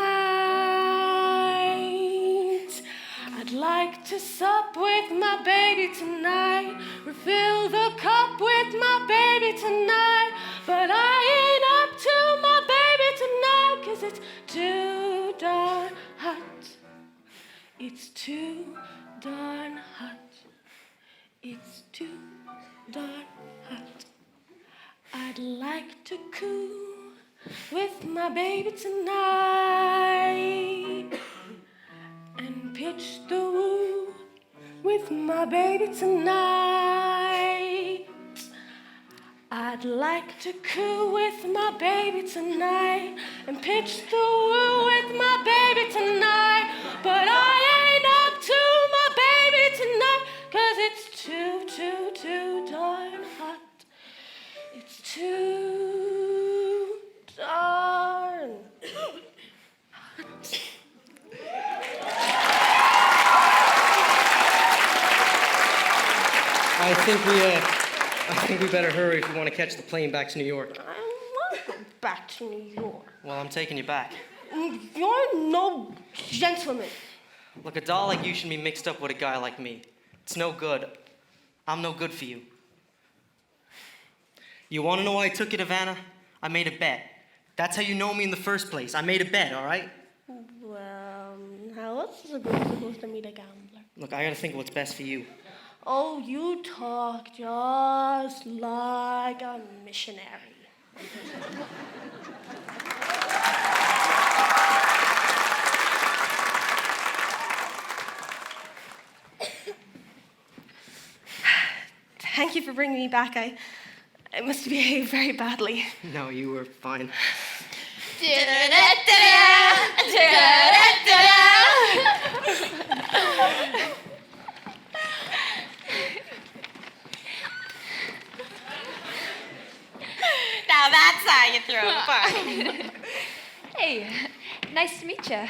S3: I'd like to sup with my baby tonight. Refill the cup with my baby tonight. But I ain't up to my baby tonight, 'cause it's too darn hot. It's too darn hot. It's too darn hot. I'd like to coo with my baby tonight and pitch the woo with my baby tonight. I'd like to coo with my baby tonight and pitch the woo with my baby tonight. But I ain't up to my baby tonight, 'cause it's too darn hot. It's too darn hot.
S10: I think we better hurry if we want to catch the plane back to New York.
S3: I want to go back to New York.
S10: Well, I'm taking you back.
S3: You're no gentleman.
S10: Look, a doll like you should be mixed up with a guy like me. It's no good. I'm no good for you. You want to know why I took you to Havana? I made a bet. That's how you know me in the first place. I made a bet, all right?
S3: Well, how else is a girl supposed to meet a gambler?
S10: Look, I gotta think of what's best for you.
S3: Oh, you talk just like a missionary. Thank you for bringing me back. I must have behaved very badly.
S10: No, you were fine.
S9: Now that's how you throw a party.
S14: Hey, nice to meet you.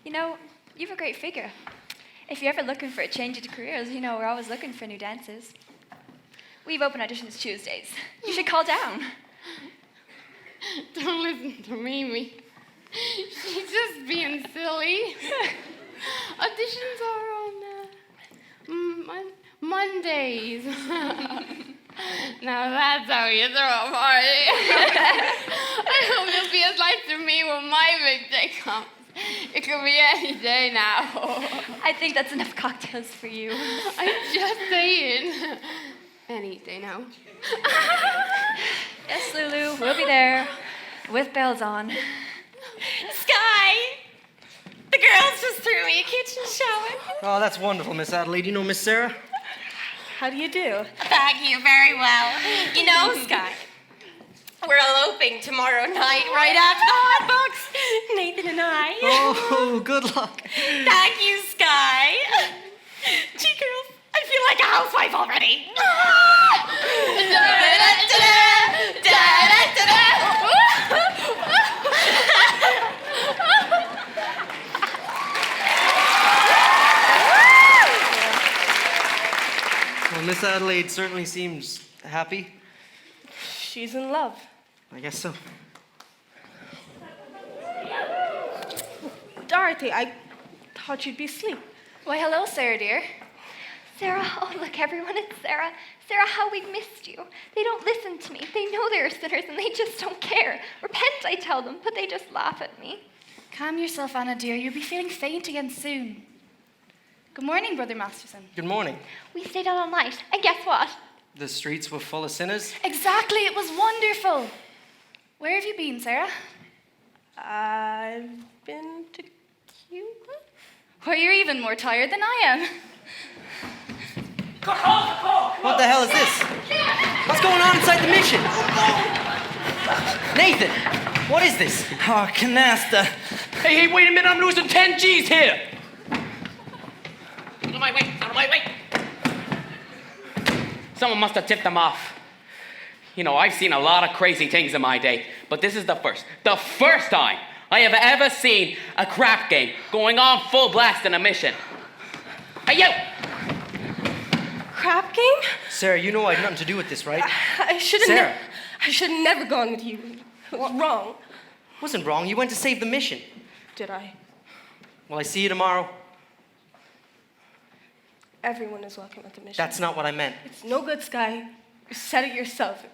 S14: You know, you have a great figure. If you're ever looking for a change of careers, you know, we're always looking for new dances. We've open auditions Tuesdays. You should call down.
S1: Don't listen to Mimi. She's just being silly. Auditions are on Mondays. Now that's how you throw a party. I hope you'll be as nice to me when my big day comes. It could be any day now.
S14: I think that's enough cocktails for you.
S1: I'm just saying. Any day now.
S14: Yes, Lulu, we'll be there with bells on.
S9: Sky! The girls just threw me a kitchen shower.
S10: Oh, that's wonderful, Miss Adelaide. You know Miss Sarah?
S3: How do you do?
S9: Thank you very well. You know, Sky, we're eloping tomorrow night right after the hot box. Nathan and I.
S10: Oh, good luck.
S9: Thank you, Sky. Gee, girls, I feel like a housewife already.
S10: Well, Miss Adelaide certainly seems happy.
S3: She's in love.
S10: I guess so.
S3: Dorothy, I thought you'd be asleep.
S14: Why, hello, Sarah, dear. Sarah, oh, look, everyone, it's Sarah. Sarah, how we've missed you. They don't listen to me. They know they're sinners, and they just don't care. Repent, I tell them, but they just laugh at me.
S12: Calm yourself, Anna, dear. You'll be feeling faint again soon. Good morning, Brother Masterson.
S10: Good morning.
S14: We stayed out all night, and guess what?
S10: The streets were full of sinners.
S12: Exactly, it was wonderful. Where have you been, Sarah?
S3: I've been to Cuba.
S12: Well, you're even more tired than I am.
S10: What the hell is this? What's going on inside the mission? Nathan, what is this?
S8: Oh, canasta.
S15: Hey, wait a minute, I'm losing 10 G's here.
S7: Out of my way, out of my way. Someone must have tipped them off. You know, I've seen a lot of crazy things in my day, but this is the first time I have ever seen a crap game going on full blast in a mission.
S15: Hey, you!
S5: Crap game?
S10: Sarah, you know I had nothing to do with this, right?
S5: I should have
S10: Sarah.
S5: I should have never gone with you. It was wrong.
S10: Wasn't wrong. You went to save the mission.
S5: Did I?
S10: Well, I see you tomorrow.
S5: Everyone is welcome at the mission.
S10: That's not what I meant.
S5: It's no good, Sky. You said it yourself.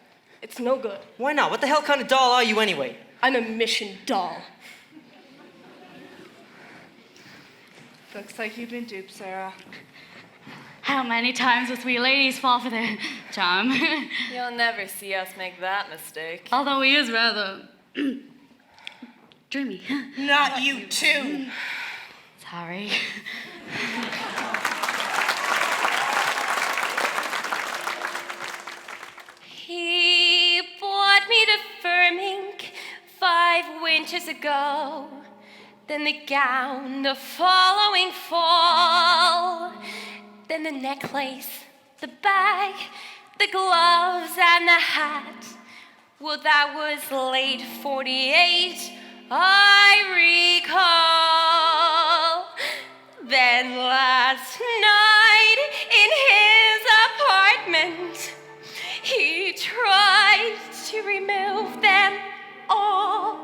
S5: It's no good.
S10: Why not? What the hell kind of doll are you anyway?
S5: I'm a mission doll.
S1: Looks like you've been duped, Sarah.
S4: How many times must we ladies fall for the charm?
S16: You'll never see us make that mistake.
S4: Although he is rather dreamy.
S13: Not you too.
S4: Sorry.
S9: He brought me to Firmink 5 winters ago. Then the gown the following fall. Then the necklace, the bag, the gloves, and the hat. Well, that was late 48, I recall. Then last night in his apartment, he tried to remove them all.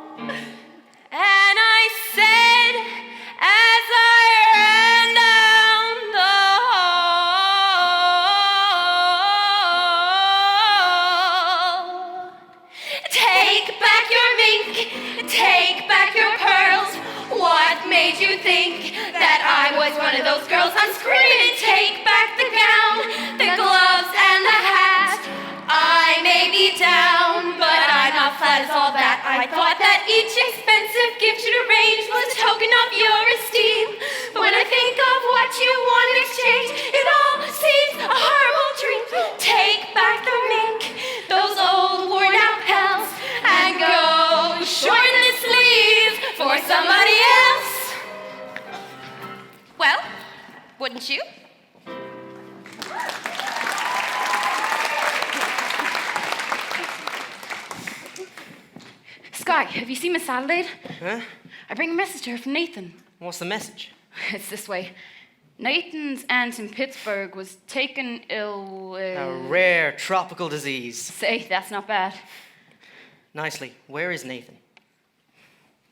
S9: And I said, as I ran down the hall, take back your mink, take back your pearls. What made you think that I was one of those girls? I'm screaming, take back the gown, the gloves, and the hat. I may be down, but I'm not flat as all that. I thought that each expensive gift should arrange was a token of your esteem. But when I think of what you want in exchange, it all seems a horrible dream. Take back the mink, those old worn out pals, and go shorten the sleeves for somebody else. Well, wouldn't you?
S1: Sky, have you seen Miss Adelaide?
S10: Huh?
S1: I bring a message to her from Nathan.
S10: What's the message?
S1: It's this way. Nathan's aunt in Pittsburgh was taken ill with...
S10: A rare tropical disease.
S1: Say, that's not bad.
S10: Nicely. Where is Nathan?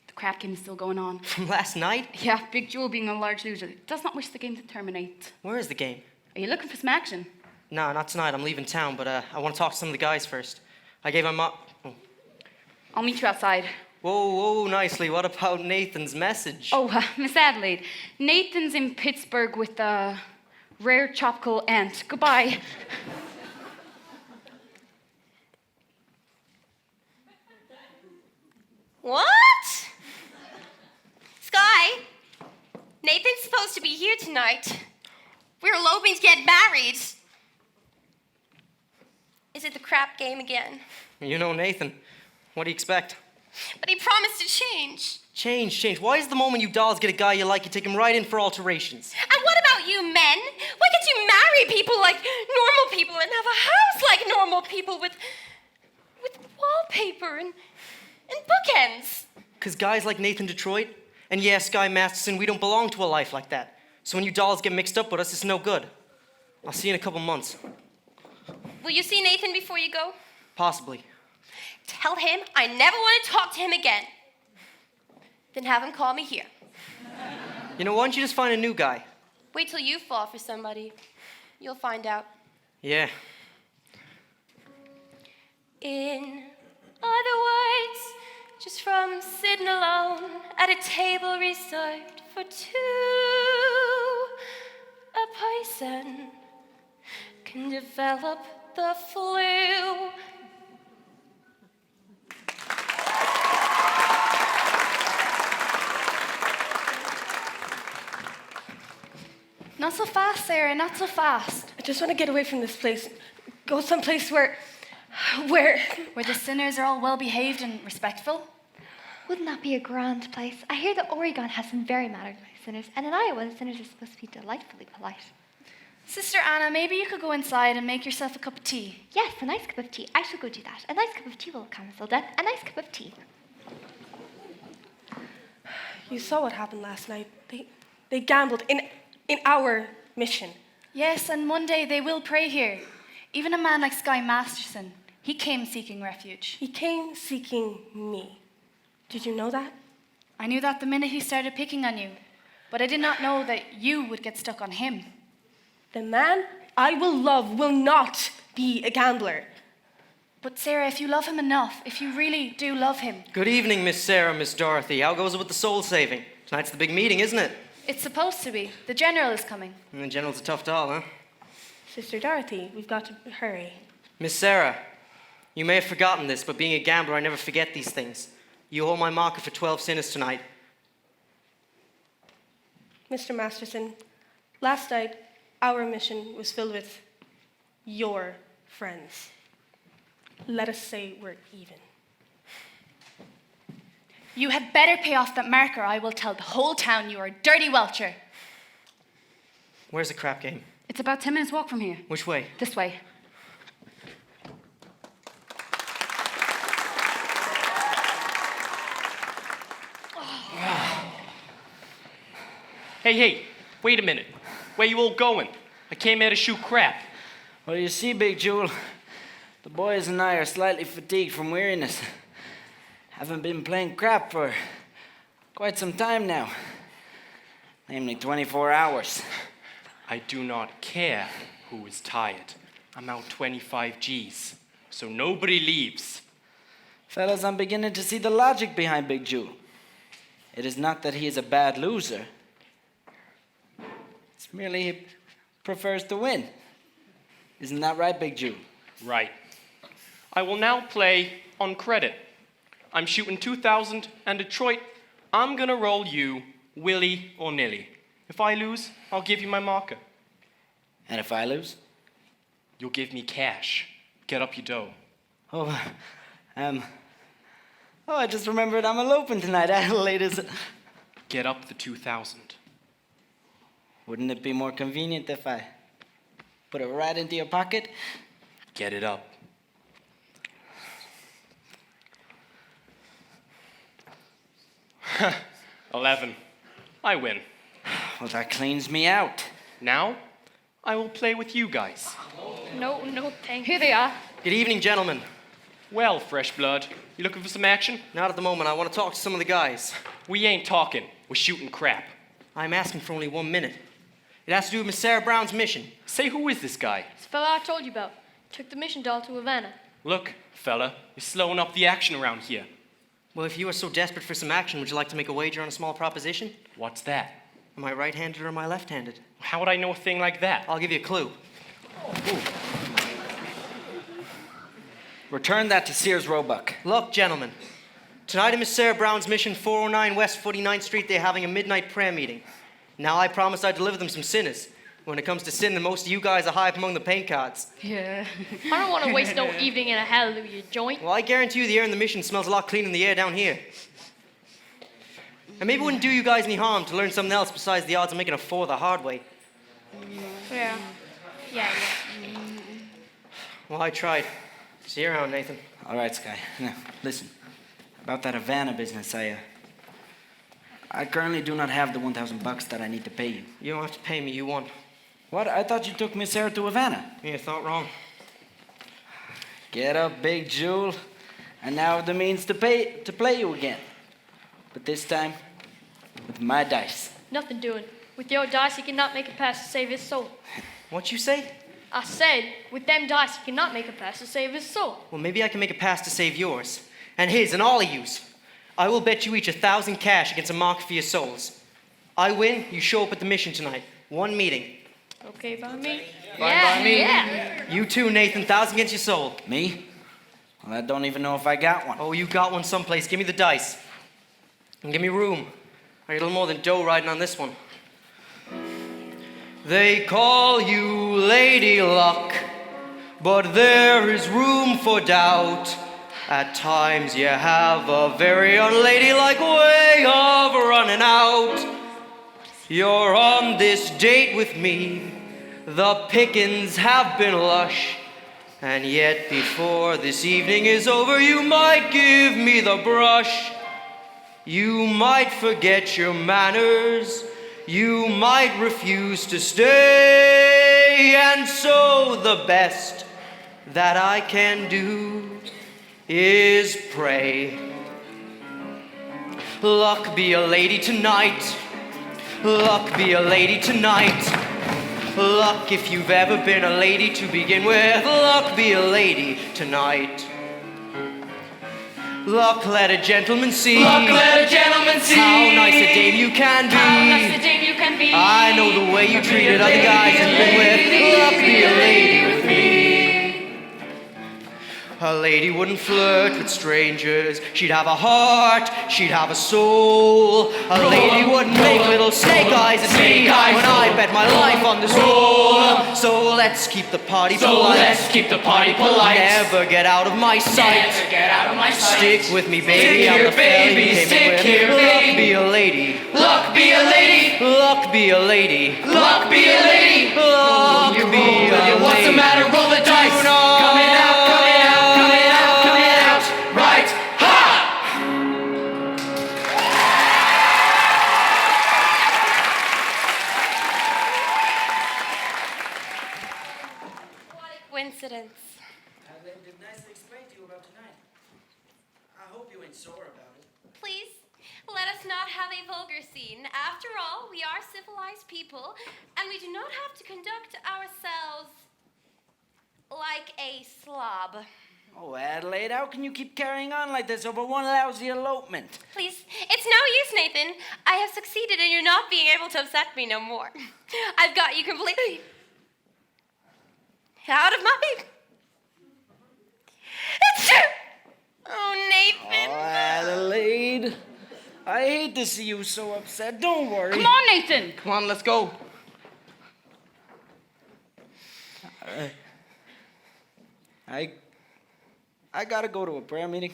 S1: The crap game is still going on.
S10: From last night?
S1: Yeah, Big Joe being a large loser does not wish the game to terminate.
S10: Where is the game?
S1: Are you looking for some action?
S10: No, not tonight. I'm leaving town, but I want to talk to some of the guys first. I gave my mom...
S1: I'll meet you outside.
S10: Whoa, nicely. What about Nathan's message?
S1: Oh, Miss Adelaide. Nathan's in Pittsburgh with a rare tropical aunt. Goodbye.
S9: What? Sky, Nathan's supposed to be here tonight. We're eloping to get married. Is it the crap game again?
S10: You know Nathan. What do you expect?
S9: But he promised to change.
S10: Change. Why is the moment you dolls get a guy you like, you take him right in for alterations?
S9: And what about you men? Why can't you marry people like normal people and have a house like normal people with wallpaper and bookends?
S10: Because guys like Nathan Detroit, and yes, Guy Masterson, we don't belong to a life like that. So when you dolls get mixed up with us, it's no good. I'll see you in a couple months.
S9: Will you see Nathan before you go?
S10: Possibly.
S9: Tell him I never want to talk to him again. Then have him call me here.
S10: You know, why don't you just find a new guy?
S9: Wait till you fall for somebody. You'll find out.
S10: Yeah.
S9: In other words, just from sitting alone at a table reserved for 2, a person can develop the flu.
S1: Not so fast, Sarah, not so fast.
S5: I just want to get away from this place. Go someplace where
S1: the sinners are all well behaved and respectful.
S12: Wouldn't that be a grand place? I hear that Oregon has some very nice sinners, and in Iowa, the sinners are supposed to be delightfully polite.
S1: Sister Anna, maybe you could go inside and make yourself a cup of tea.
S12: Yes, a nice cup of tea. I shall go do that. A nice cup of tea will cancel death. A nice cup of tea.
S5: You saw what happened last night. They gambled in our mission.
S12: Yes, and one day they will pray here. Even a man like Sky Masterson, he came seeking refuge.
S5: He came seeking me. Did you know that?
S12: I knew that the minute he started picking on you, but I did not know that you would get stuck on him.
S5: The man I will love will not be a gambler.
S12: But Sarah, if you love him enough, if you really do love him...
S10: Good evening, Miss Sarah, Miss Dorothy. How goes it with the soul saving? Tonight's the big meeting, isn't it?
S12: It's supposed to be. The general is coming.
S10: And the general's a tough doll, huh?
S5: Sister Dorothy, we've got to hurry.
S10: Miss Sarah, you may have forgotten this, but being a gambler, I never forget these things. You hold my marker for 12 sinners tonight.
S5: Mr. Masterson, last night, our mission was filled with your friends. Let us say we're even.
S12: You had better pay off that marker. I will tell the whole town you are a dirty welcher.
S10: Where's the crap game?
S1: It's about 10 minutes walk from here.
S10: Which way?
S1: This way.
S15: Hey, wait a minute. Where you all going? I came here to shoot crap.
S8: Well, you see, Big Jewel, the boys and I are slightly fatigued from weariness. Haven't been playing crap for quite some time now. Namely 24 hours.
S15: I do not care who is tired. I'm out 25 G's, so nobody leaves.
S8: Fellas, I'm beginning to see the logic behind Big Jewel. It is not that he is a bad loser. It's merely he prefers to win. Isn't that right, Big Jewel?
S15: Right. I will now play on credit. I'm shooting 2,000, and Detroit, I'm gonna roll you willy or nilly. If I lose, I'll give you my marker.
S8: And if I lose?
S15: You'll give me cash. Get up your dough.
S8: I just remembered I'm eloping tonight. Adelaide is...
S15: Get up the 2,000.
S8: Wouldn't it be more convenient if I put it right into your pocket?
S15: Get it up. $11. I win.
S8: Well, that cleans me out.
S15: Now, I will play with you guys.
S6: No, thank you.
S1: Here they are.
S10: Good evening, gentlemen.
S15: Well, fresh blood, you looking for some action?
S10: Not at the moment. I want to talk to some of the guys.
S15: We ain't talking. We're shooting crap.
S10: I'm asking for only 1 minute. It has to do with Miss Sarah Brown's mission.
S15: Say, who is this guy?
S6: This fella I told you about. Took the mission doll to Havana.
S15: Look, fella, you're slowing up the action around here.
S10: Well, if you are so desperate for some action, would you like to make a wager on a small proposition?
S15: What's that?
S10: Am I right-handed or am I left-handed?
S15: How would I know a thing like that?
S10: I'll give you a clue.
S8: Return that to Sears Roebuck.
S10: Look, gentlemen. Tonight in Miss Sarah Brown's mission, 409 West 49th Street, they're having a midnight prayer meeting. Now, I promised I'd deliver them some sinners. When it comes to sin, then most of you guys are high up among the paint cards.
S1: Yeah.
S6: I don't want to waste no evening in a hallelujah joint.
S10: Well, I guarantee you the air in the mission smells a lot cleaner than the air down here. And maybe it wouldn't do you guys any harm to learn something else besides the odds of making a four the hard way.
S6: Yeah.
S10: Well, I tried. See you around, Nathan.
S8: All right, Sky. Now, listen. About that Havana business, I currently do not have the $1,000 that I need to pay you.
S10: You don't have to pay me. You won.
S8: What? I thought you took Miss Sarah to Havana.
S10: You thought wrong.
S8: Get up, Big Jewel. And now have the means to play you again. But this time, with my dice.
S6: Nothing doing. With your dice, he cannot make a pass to save his soul.
S10: What'd you say?
S6: I said, with them dice, he cannot make a pass to save his soul.
S10: Well, maybe I can make a pass to save yours. And his, and all of yous. I will bet you each 1,000 cash against a mark for your souls. I win, you show up at the mission tonight. 1 meeting.
S6: Okay by me?
S10: Fine by me. Yeah. You too, Nathan. 1,000 against your soul.
S8: Me? Well, I don't even know if I got one.
S10: Oh, you got one someplace. Give me the dice. And give me room. I get a little more than dough riding on this one. They call you Lady Luck, but there is room for doubt. At times you have a very unladylike way of running out. You're on this date with me. The pickings have been lush. And yet before this evening is over, you might give me the brush. You might forget your manners. you might refuse to stay, and so the best that I can do is pray. Luck be a lady tonight. Luck be a lady tonight. Luck if you've ever been a lady to begin with. Luck be a lady tonight. Luck let a gentleman see.
S2: Luck let a gentleman see.
S10: How nice a dame you can be.
S1: How nice a dame you can be.
S10: I know the way you treated other guys you've been with. Luck be a lady with me. A lady wouldn't flirt with strangers. She'd have a heart, she'd have a soul. A lady wouldn't make little snake eyes at me when I bet my life on this roll. So let's keep the party polite. Never get out of my sight. Stick with me, baby. I'm the fella you came in with. Luck be a lady.
S2: Luck be a lady.
S10: Luck be a lady.
S2: Luck be a lady.
S10: Luck be a lady.
S2: What's the matter? Roll the dice. Coming out, coming out, coming out, coming out. Right. Ha!
S9: What a coincidence.
S8: Adelaide did nicely explain to you about tonight. I hope you ain't sore about it.
S9: Please, let us not have a vulgar scene. After all, we are civilized people, and we do not have to conduct ourselves like a slob.
S8: Oh, Adelaide, how can you keep carrying on like this over one lousy elopement?
S9: Please, it's no use, Nathan. I have succeeded in your not being able to upset me no more. I've got you completely out of my... It's true! Oh, Nathan.
S8: Oh, Adelaide. I hate to see you so upset. Don't worry.
S1: Come on, Nathan.
S15: Come on, let's go.
S8: I gotta go to a prayer meeting.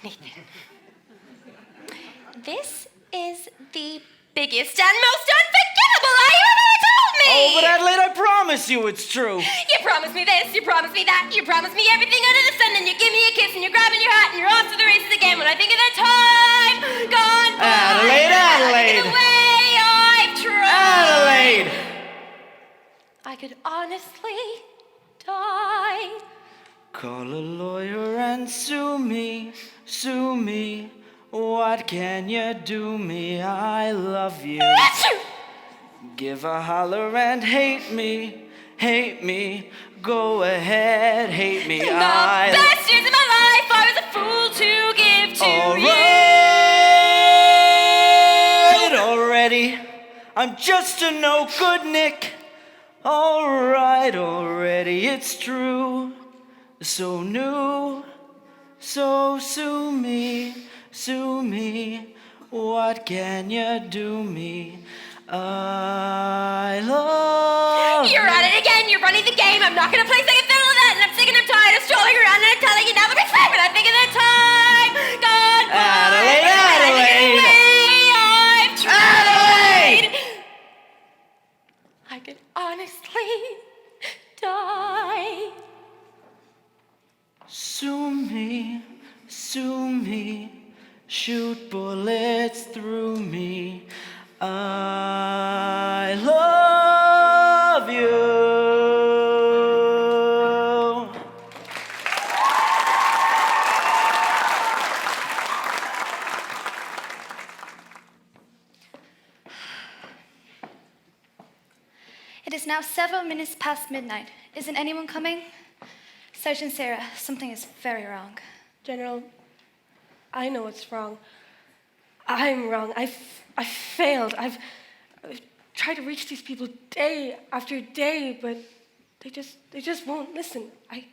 S9: Nathan. This is the biggest and most unforgettable lie you ever told me!
S8: Oh, but Adelaide, I promise you it's true.
S9: You promised me this, you promised me that, you promised me everything under the sun, and you give me a kiss, and you're grabbing your hat, and you're off to the races again. When I think of the time gone by,
S8: Adelaide, Adelaide!
S9: the way I've tried,
S8: Adelaide!
S9: I could honestly die.
S8: Call a lawyer and sue me, sue me. What can you do me? I love you. Give a holler and hate me, hate me. Go ahead, hate me.
S9: The best years of my life I was a fool to give to you.
S8: Already, I'm just a no good Nick. Alright, already, it's true. So new, so sue me, sue me. What can you do me? I love
S9: You're at it again, you're running the game. I'm not gonna play second fiddle to that, and I'm sick and I'm tired of strolling around and I'm telling you now the big secret. I think of the time gone by.
S8: Adelaide, Adelaide!
S9: I've tried. I could honestly die.
S8: Sue me, sue me, shoot bullets through me. I love you.
S12: It is now several minutes past midnight. Isn't anyone coming? Sergeant Sarah, something is very wrong.
S3: General, I know what's wrong. I'm wrong. I failed. I've tried to reach these people day after day, but they just won't listen. I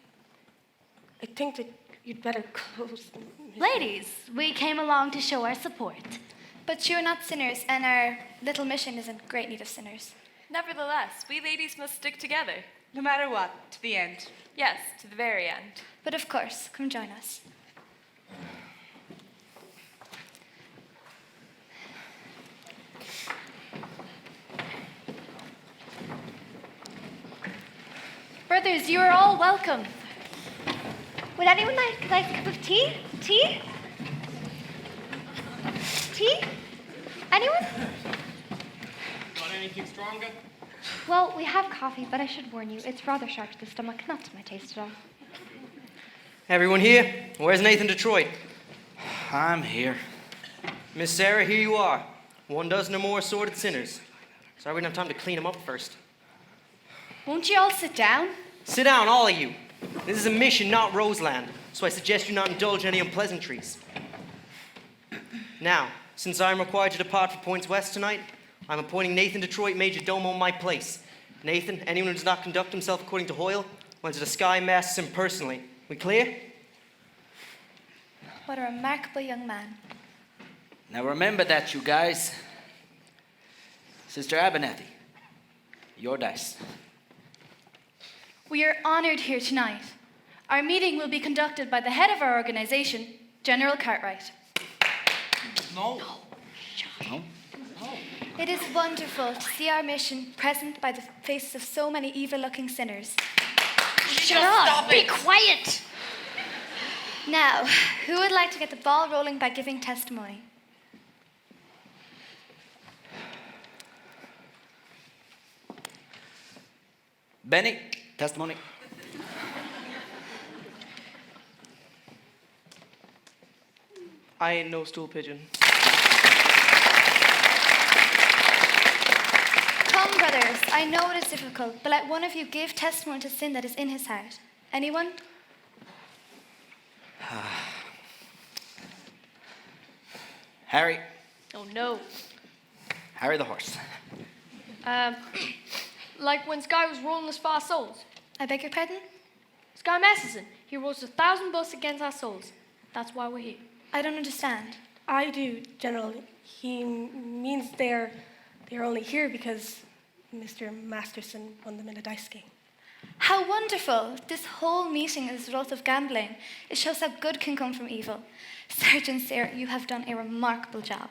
S3: think that you'd better close.
S4: Ladies, we came along to show our support.
S12: But you are not sinners, and our little mission is in great need of sinners.
S16: Nevertheless, we ladies must stick together.
S5: No matter what, to the end.
S16: Yes, to the very end.
S12: But of course, come join us.
S4: Brothers, you are all welcome.
S12: Would anyone like a cup of tea? Tea? Tea? Anyone?
S15: Anything stronger?
S12: Well, we have coffee, but I should warn you, it's rather sharp to the stomach, not to my taste at all.
S10: Everyone here? Where's Nathan Detroit?
S8: I'm here.
S10: Miss Sarah, here you are. 1 dozen or more assorted sinners. Sorry we didn't have time to clean them up first.
S3: Won't you all sit down?
S10: Sit down, all of you. This is a mission, not Roseland, so I suggest you not indulge in any unpleasantries. Now, since I am required to depart for Points West tonight, I'm appointing Nathan Detroit Major Domo in my place. Nathan, anyone who does not conduct himself according to Hoyle, will enter the sky Masterson personally. We clear?
S12: What a remarkable young man.
S8: Now remember that, you guys. Sister Abernathy, your dice.
S3: We are honored here tonight. Our meeting will be conducted by the head of our organization, General Cartwright.
S8: No.
S12: It is wonderful to see our mission present by the faces of so many evil-looking sinners.
S4: Shut up! Be quiet!
S12: Now, who would like to get the ball rolling by giving testimony?
S8: Benny, testimony.
S10: I ain't no stool pigeon.
S12: Come, brothers, I know it is difficult, but let one of you give testimony to sin that is in his heart. Anyone?
S8: Harry.
S6: Oh, no.
S8: Harry the horse.
S6: Like when Sky was rolling his fast souls.
S12: I beg your pardon?
S6: Sky Masterson, he rolls 1,000 bucks against our souls. That's why we're here.
S12: I don't understand.
S3: I do, General. He means they're only here because Mr. Masterson won them in a dice game.
S12: How wonderful! This whole meeting is a result of gambling. It shows how good can come from evil. Sergeant Sarah, you have done a remarkable job.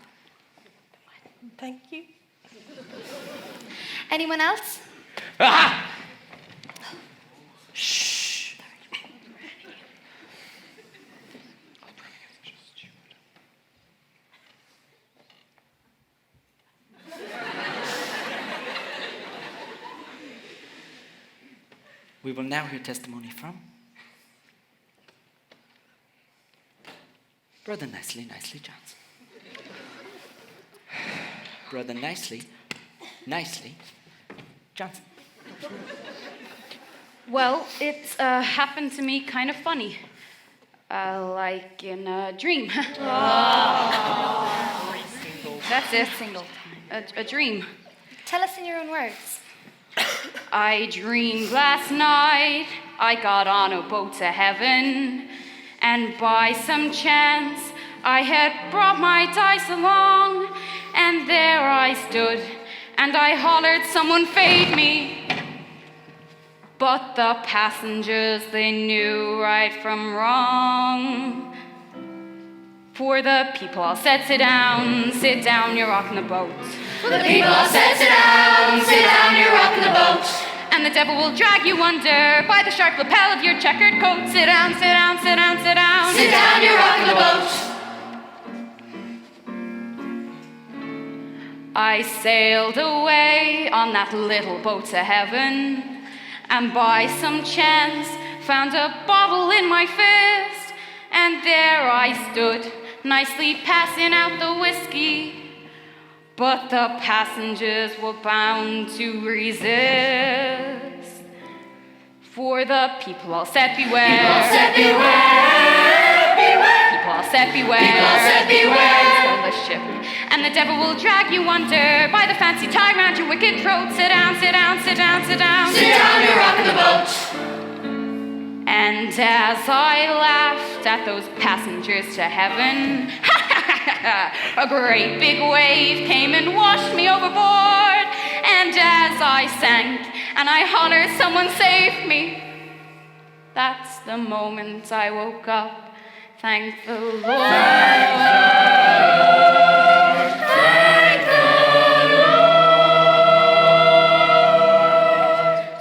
S3: Thank you.
S12: Anyone else?
S8: Ah! Shh. We will now hear testimony from Brother Nicely Johnson. Brother Nicely Johnson.
S1: Well, it's happened to me kind of funny. Like in a dream. That's it. A dream.
S12: Tell us in your own words.
S1: I dreamed last night I got on a boat to heaven, and by some chance I had brought my dice along, and there I stood, and I hollered, someone fade me. But the passengers, they knew right from wrong. For the people all said, sit down, you're rocking the boat.
S11: For the people all said, sit down, you're rocking the boat.
S1: And the devil will drag you under by the sharp lapel of your checkered coat. Sit down, sit down, sit down, sit down.
S11: Sit down, you're rocking the boat.
S1: I sailed away on that little boat to heaven, and by some chance found a bottle in my fist, and there I stood, nicely passing out the whiskey. But the passengers were bound to resist. For the people all said, beware.
S11: People all said, beware, beware.
S1: People all said, beware.
S11: People all said, beware.
S1: Sail the ship, and the devil will drag you under by the fancy tie round your wicked throat. Sit down, sit down, sit down, sit down.
S11: Sit down, you're rocking the boat.
S1: And as I laughed at those passengers to heaven, a great big wave came and washed me overboard. And as I sank and I hollered, someone save me, that's the moment I woke up. Thank the Lord.
S11: Thank the Lord. Thank the Lord.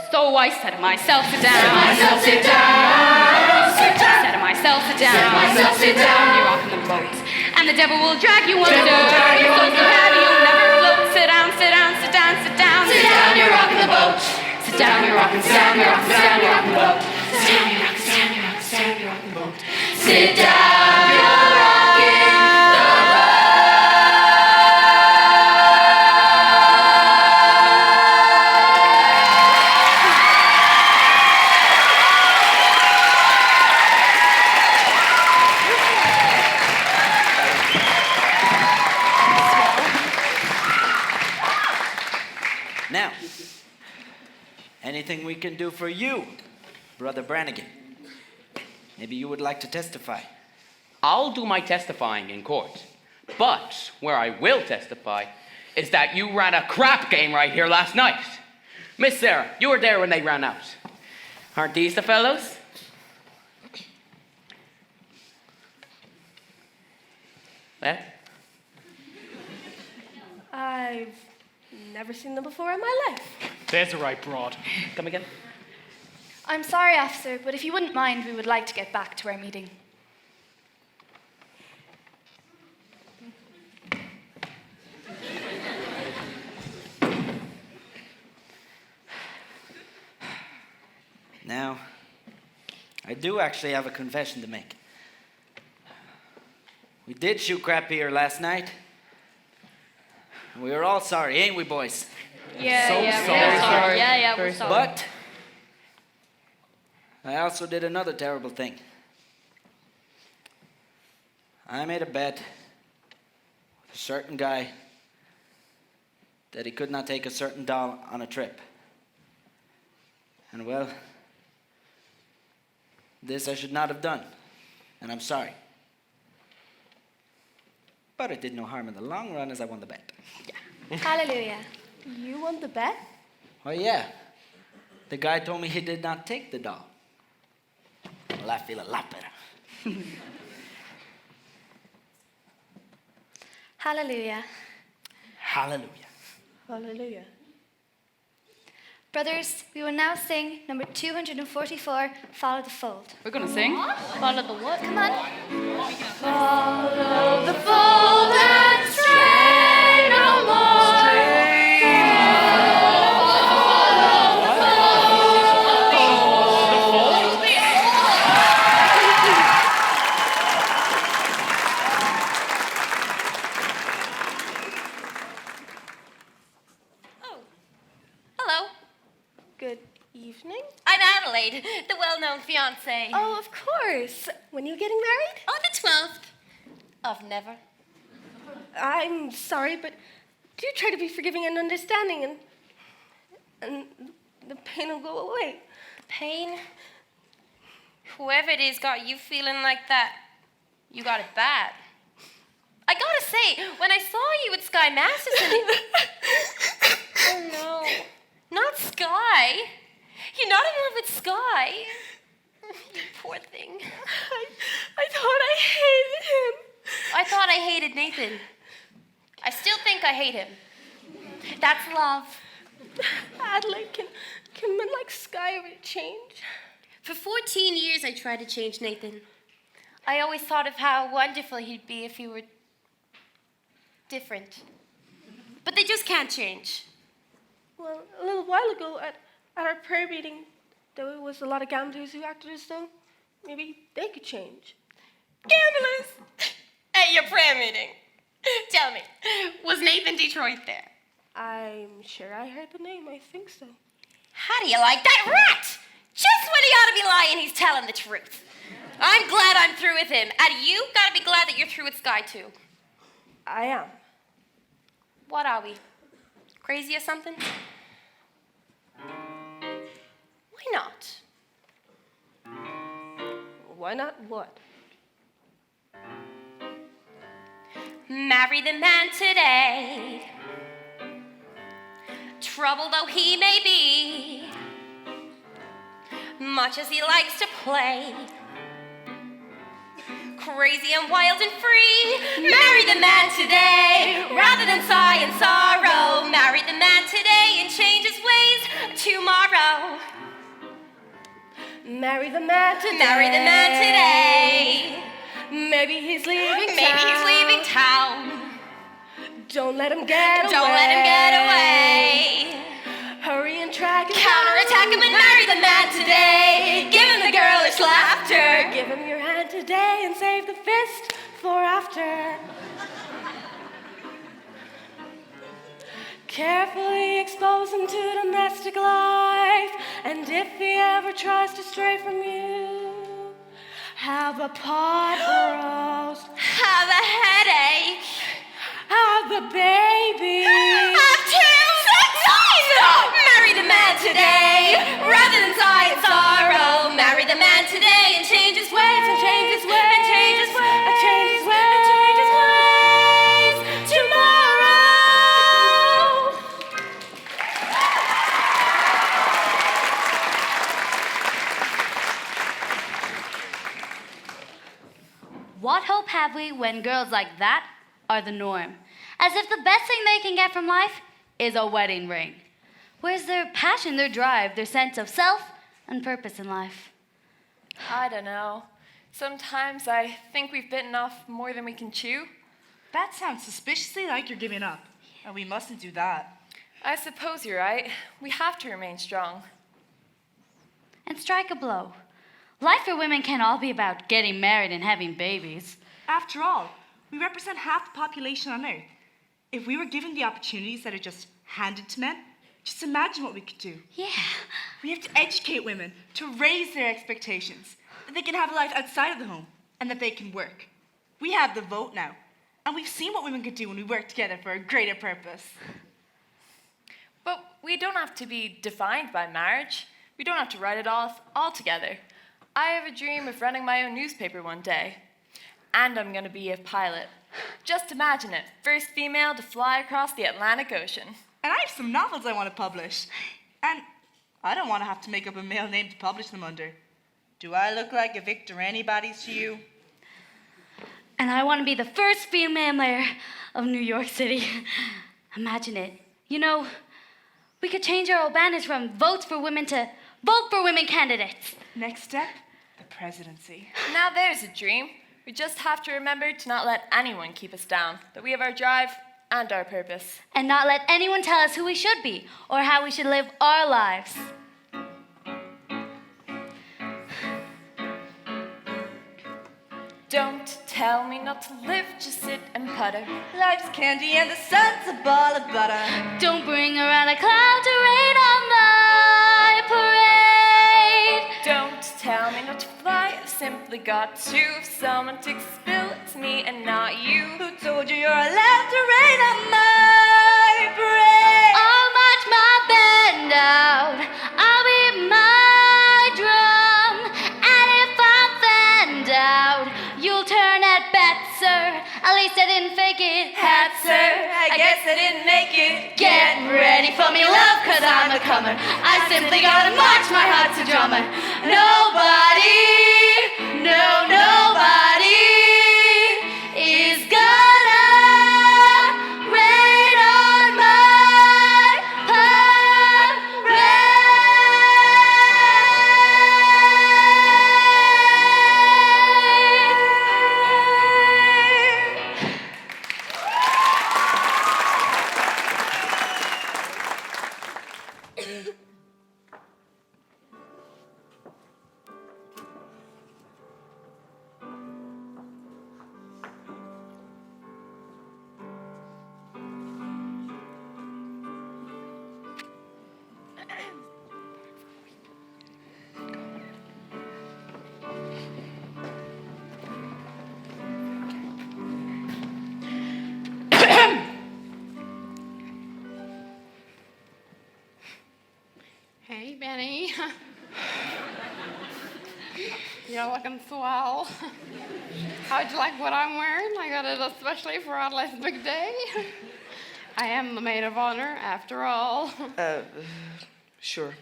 S1: So I said to myself, sit down.
S11: Said to myself, sit down. Sit down.
S1: Said to myself, sit down.
S11: Said to myself, sit down.
S1: You're rocking the boat. And the devil will drag you under.
S11: Devil will drag you
S1: So
S11: under.
S1: heavy you'll never float. Sit down, sit down, sit down, sit down. Stand your rock and stand your rock and stand your rock and boat. Stand your rock, stand your rock, stand your rock and boat. Sit down, you're rocking the boat.
S8: Now, anything we can do for you, Brother Brannigan? Maybe you would like to testify.
S7: I'll do my testifying in court. But where I will testify is that you ran a crap game right here last night. Miss Sarah, you were there when they ran out. Aren't these the fellows? Well,
S3: I've never seen them before in my life.
S15: There's a right broad.
S7: come again.
S12: I'm sorry, officer, but if you wouldn't mind, we would like to get back to our meeting.
S8: Now, I do actually have a confession to make. We did shoot crap here last night. We were all sorry, ain't we, boys?
S6: Yeah,
S15: We're
S6: sorry. Yeah, we're sorry.
S8: But I also did another terrible thing. I made a bet with a certain guy that he could not take a certain doll on a trip. And well, this I should not have done, and I'm sorry. But it did no harm in the long run as I won the bet. Yeah.
S12: Hallelujah.
S3: You won the bet?
S8: Oh yeah. The guy told me he did not take the doll. Well, I feel a lot better.
S12: Hallelujah.
S8: Hallelujah.
S3: Hallelujah.
S12: Brothers, we will now sing number 244, Follow the Fold.
S1: We're gonna sing.
S6: Follow the what?
S12: Come on.
S1: Follow the fold and stray no more.
S9: Oh, hello.
S3: Good evening.
S9: I'm Adelaide, the well-known fiancée.
S3: Oh, of course. When you getting married?
S9: On the 12th of never.
S3: I'm sorry, but do try to be forgiving and understanding, and the pain will go away.
S9: Pain? Whoever it is got you feeling like that, you got it bad. I gotta say, when I saw you with Sky Masterson... Oh no, not Sky. You're not in love with Sky. You poor thing.
S3: I thought I hated him.
S9: I thought I hated Nathan. I still think I hate him. That's love.
S3: Adelaide, can men like Sky ever change?
S9: For 14 years, I tried to change Nathan. I always thought of how wonderful he'd be if he were different. But they just can't change.
S3: Well, a little while ago at our prayer meeting, there was a lot of gamblers who acted as though maybe they could change.
S9: Gamblers! At your prayer meeting. Tell me, was Nathan Detroit there?
S3: I'm sure I heard the name. I think so.
S9: How do you like that rat? Just when he ought to be lying, he's telling the truth. I'm glad I'm through with him. And you gotta be glad that you're through with Sky, too.
S3: I am.
S9: What are we? Crazy or something? Why not?
S3: Why not what?
S9: Marry the man today. Trouble though he may be, much as he likes to play, crazy and wild and free. Marry the man today, rather than sigh and sorrow. Marry the man today and change his ways tomorrow.
S3: Marry the man today.
S9: Marry the man today.
S3: Maybe he's leaving town.
S9: Maybe he's leaving town.
S3: Don't let him get away.
S9: Don't let him get away.
S3: Hurry and try like a
S9: Counterattack him and marry the man today. Give him the girlish laughter.
S3: Give him your hand today and save the fist for after. Carefully expose him to domestic life, and if he ever tries to stray from you, have a pot roast,
S9: Have a headache.
S3: have a baby.
S9: Have two. Stop. Marry the man today. Rather than sigh in sorrow. Marry the man today and change his ways.
S3: And change his ways, and change his ways, and change his ways, and change his ways tomorrow.
S4: What hope have we when girls like that are the norm? As if the best thing they can get from life is a wedding ring. Where's their passion, their drive, their sense of self and purpose in life?
S16: I don't know. Sometimes I think we've bitten off more than we can chew.
S5: That sounds suspiciously like you're giving up. And we mustn't do that.
S16: I suppose you're right. We have to remain strong.
S4: And strike a blow. Life for women can't all be about getting married and having babies.
S5: After all, we represent half the population on Earth. If we were given the opportunities that are just handed to men, just imagine what we could do.
S4: Yeah.
S5: We have to educate women to raise their expectations, that they can have a life outside of the home, and that they can work. We have the vote now, and we've seen what women could do when we work together for a greater purpose.
S16: But we don't have to be defined by marriage. We don't have to write it off altogether. I have a dream of running my own newspaper one day. And I'm going to be a pilot. Just imagine it. First female to fly across the Atlantic Ocean.
S5: And I have some novels I want to publish. And I don't want to have to make up a male name to publish them under. Do I look like a Victor anybody's to you?
S4: And I want to be the first female mayor of New York City. Imagine it. You know, we could change our old banners from votes for women to vote for women candidates.
S5: Next step, the presidency.
S16: Now there's a dream. We just have to remember to not let anyone keep us down, that we have our drive and our purpose.
S4: And not let anyone tell us who we should be or how we should live our lives.
S16: Don't tell me not to live, just sit and putter.
S5: Life's candy and the sun's a ball of butter.
S4: Don't bring around a cloud to rain on my parade.
S16: Don't tell me not to fly, I've simply got to. If someone takes a spill, it's me and not you.
S5: Who told you you're allowed to rain on my parade?
S4: I'll march my band out, I'll beat my drum. And if I'm fanned out, you'll turn at bat, sir. At least I didn't fake it.
S5: Hat, sir, I guess I didn't make it.
S4: Get ready for me, love, cause I'm a comer. I simply gotta march my heart to drummer. Nobody, no, nobody is gonna rain on my parade.
S17: Hey, Benny. You're looking swell. How'd you like what I'm wearing? I got it especially for Adelaide's big day. I am the maid of honor, after all.
S10: Sure.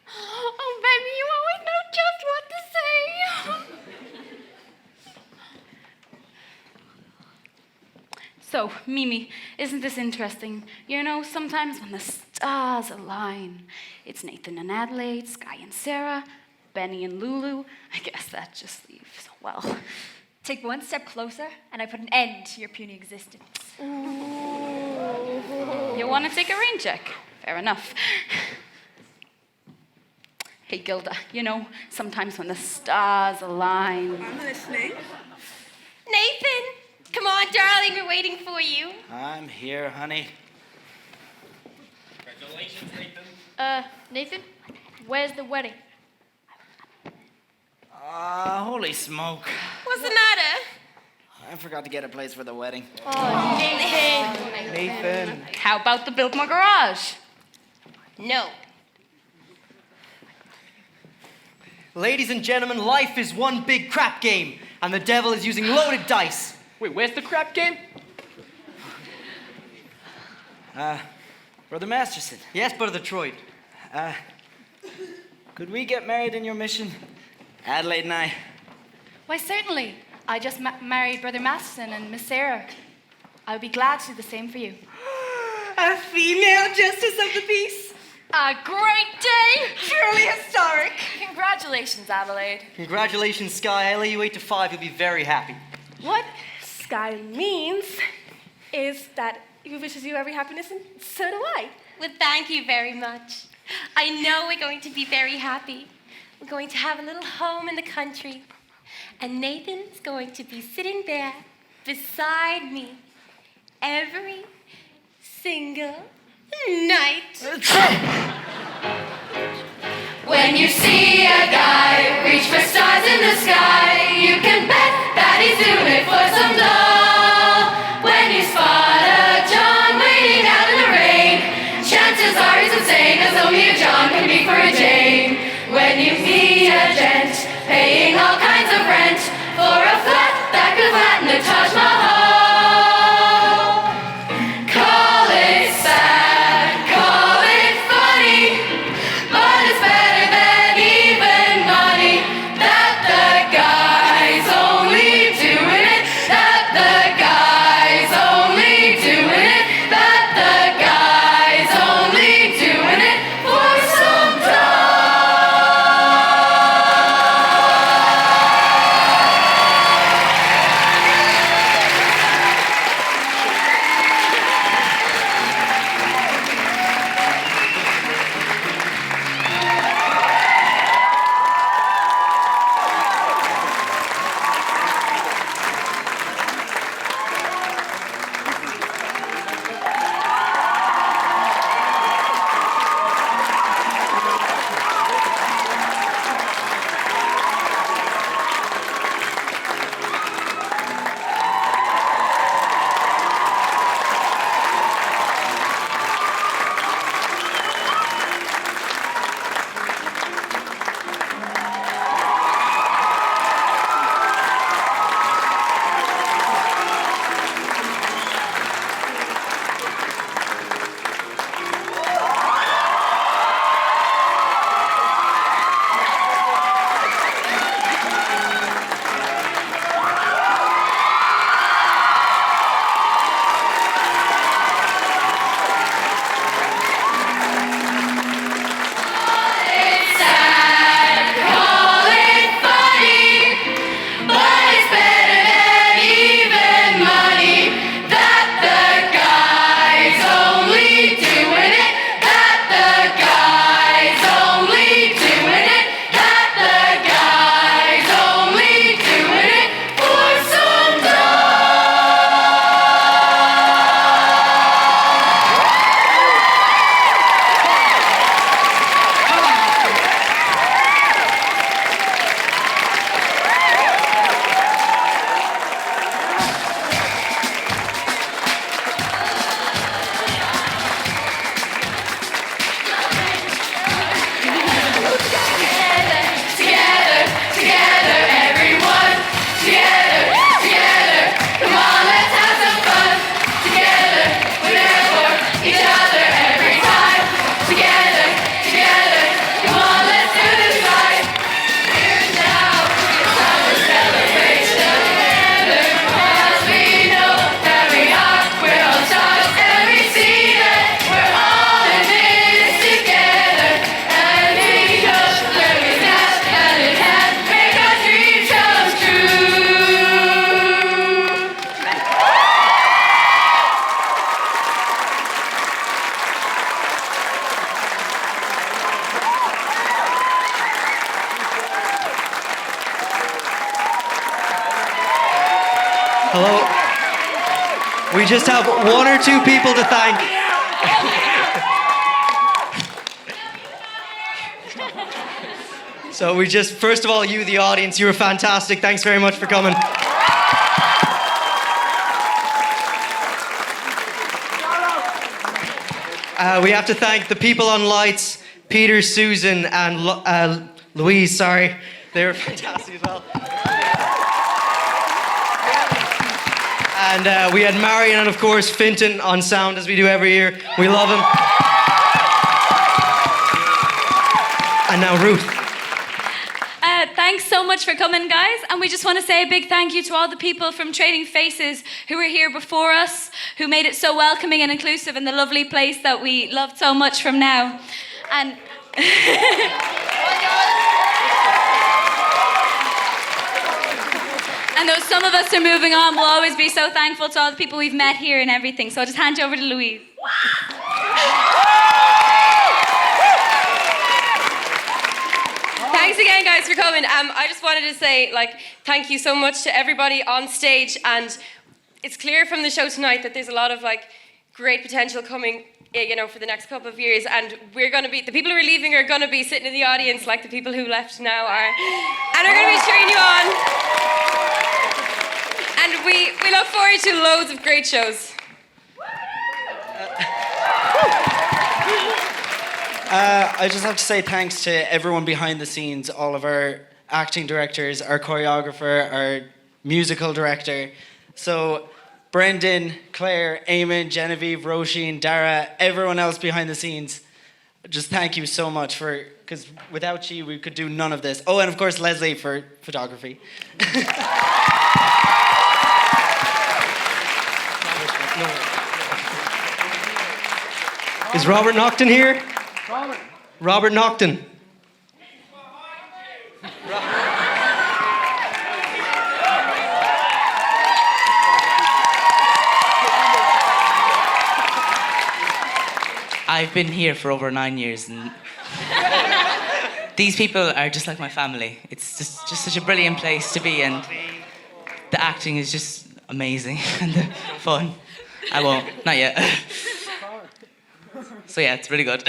S17: Oh, baby, you always know just what to say.
S1: So, Mimi, isn't this interesting? You know, sometimes when the stars align, it's Nathan and Adelaide, Sky and Sarah, Benny and Lulu. I guess that just leaves, well...
S14: Take one step closer, and I put an end to your puny existence.
S1: You want to take a rain check? Fair enough. Hey, Gilda, you know, sometimes when the stars align.
S13: I'm listening.
S9: Nathan, come on, darling, we're waiting for you.
S8: I'm here, honey.
S15: Congratulations, Nathan.
S6: Nathan, where's the wedding?
S8: Holy smoke.
S9: What's the matter?
S8: I forgot to get a place for the wedding.
S6: Oh, Nathan.
S10: Nathan.
S1: How about the Build My Garage?
S9: No.
S10: Ladies and gentlemen, life is one big crap game, and the devil is using loaded dice.
S7: Wait, where's the crap game?
S8: Brother Masterson.
S10: Yes, Brother Detroit.
S8: Could we get married in your mission? Adelaide and I.
S12: Why, certainly. I just married Brother Masterson and Miss Sarah. I would be glad to do the same for you.
S5: A female justice of the peace.
S16: A great day!
S5: Truly historic.
S16: Congratulations, Adelaide.
S10: Congratulations, Sky. I lay you 8 to 5. You'll be very happy.
S5: What Sky means is that he wishes you every happiness, and so do I.
S9: Well, thank you very much. I know we're going to be very happy. We're going to have a little home in the country. And Nathan's going to be sitting there beside me every single night.
S11: When you see a guy reach for stars in the sky, you can bet that he's doing it for some dough. When you spot a John waiting out in the rain, chances are he's insane, as only a John can be for a Jane. When you meet a gent paying all kinds of rent for a flat that could flatten the Taj Mahal, call it sad, call it funny, but it's better than even money. That the guy's only doing it, that the guy's only doing it, that the guy's only doing it for some dough.
S10: Hello. We just have one or two people to thank. So first of all, you, the audience, you were fantastic. Thanks very much for coming. We have to thank the people on lights, Peter, Susan, and Louise, sorry. They were fantastic as well. And we had Marion and, of course, Finton on sound, as we do every year. We love him. And now Ruth.
S1: Thanks so much for coming, guys. And we just want to say a big thank you to all the people from Trading Faces who were here before us, who made it so welcoming and inclusive in the lovely place that we loved so much from now. And and though some of us are moving on, we'll always be so thankful to all the people we've met here and everything. So I'll just hand you over to Louise.
S9: Thanks again, guys, for coming. I just wanted to say, thank you so much to everybody on stage. And it's clear from the show tonight that there's a lot of, great potential coming, for the next couple of years. And the people who are leaving are going to be sitting in the audience like the people who left now are. And we're going to be cheering you on. And we look forward to loads of great shows.
S8: I just have to say thanks to everyone behind the scenes, all of our acting directors, our choreographer, our musical director. So Brendan, Claire, Eamon, Genevieve, Roisin, Dara, everyone else behind the scenes, just thank you so much because without you we could do none of this. Oh, and of course Leslie for photography.
S10: Is Robert Nocton here? Robert Nocton.
S2: I've been here for over 9 years, and these people are just like my family. It's just such a brilliant place to be, and the acting is just amazing and the fun. I won't, not yet. So yeah, it's really good.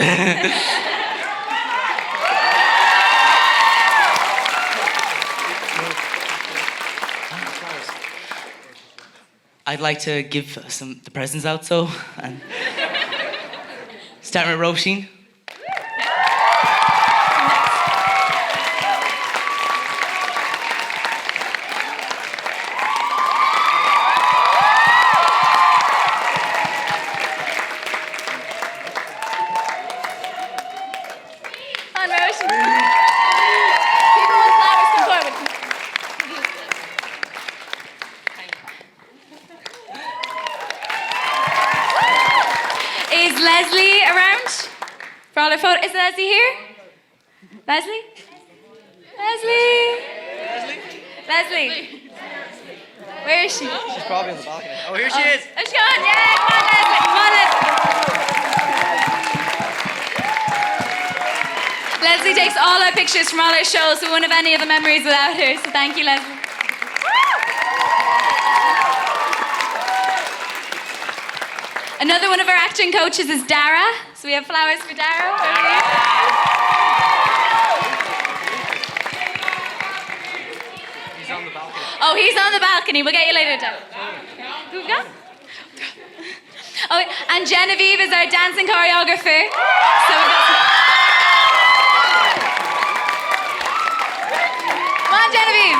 S2: I'd like to give the presents out, and start with Roisin.
S1: Is Leslie around? For all our photos. Is Leslie here? Leslie? Leslie? Leslie? Where is she?
S10: She's probably on the balcony. Oh, here she is.
S1: Oh, she's gone. Yay! Come on, Leslie. Come on, Leslie. Leslie takes all our pictures from all our shows, so we wouldn't have any of the memories without her. So thank you, Leslie. Another one of our acting coaches is Dara. So we have flowers for Dara.
S10: He's on the balcony.
S1: Oh, he's on the balcony. We'll get you later, Dara. Who we got? Oh, and Genevieve is our dancing choreographer. So we got... Come on, Genevieve.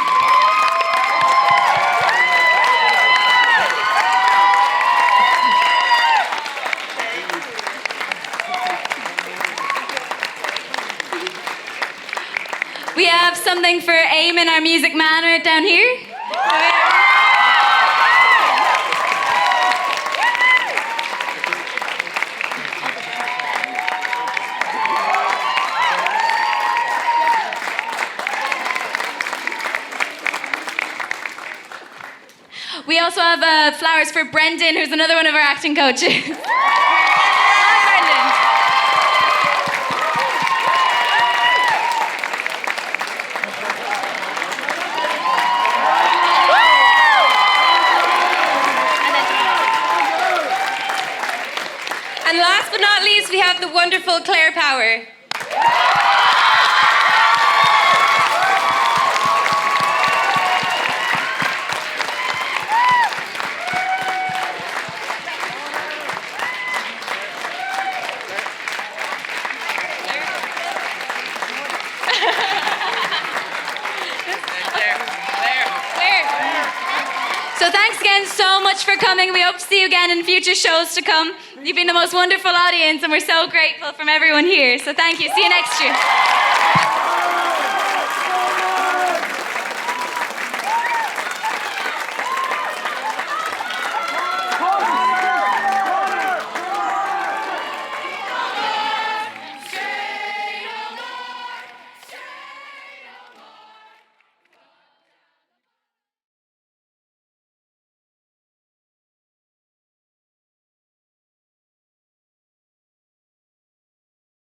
S1: We have something for Eamon, our music man, right down here. We also have flowers for Brendan, who's another one of our acting coaches. Hi, Brendan.
S9: wonderful Claire Power.
S1: So thanks again so much for coming. We hope to see you again in future shows to come. You've been the most wonderful audience and we're so grateful from everyone here. So thank you. See you next year.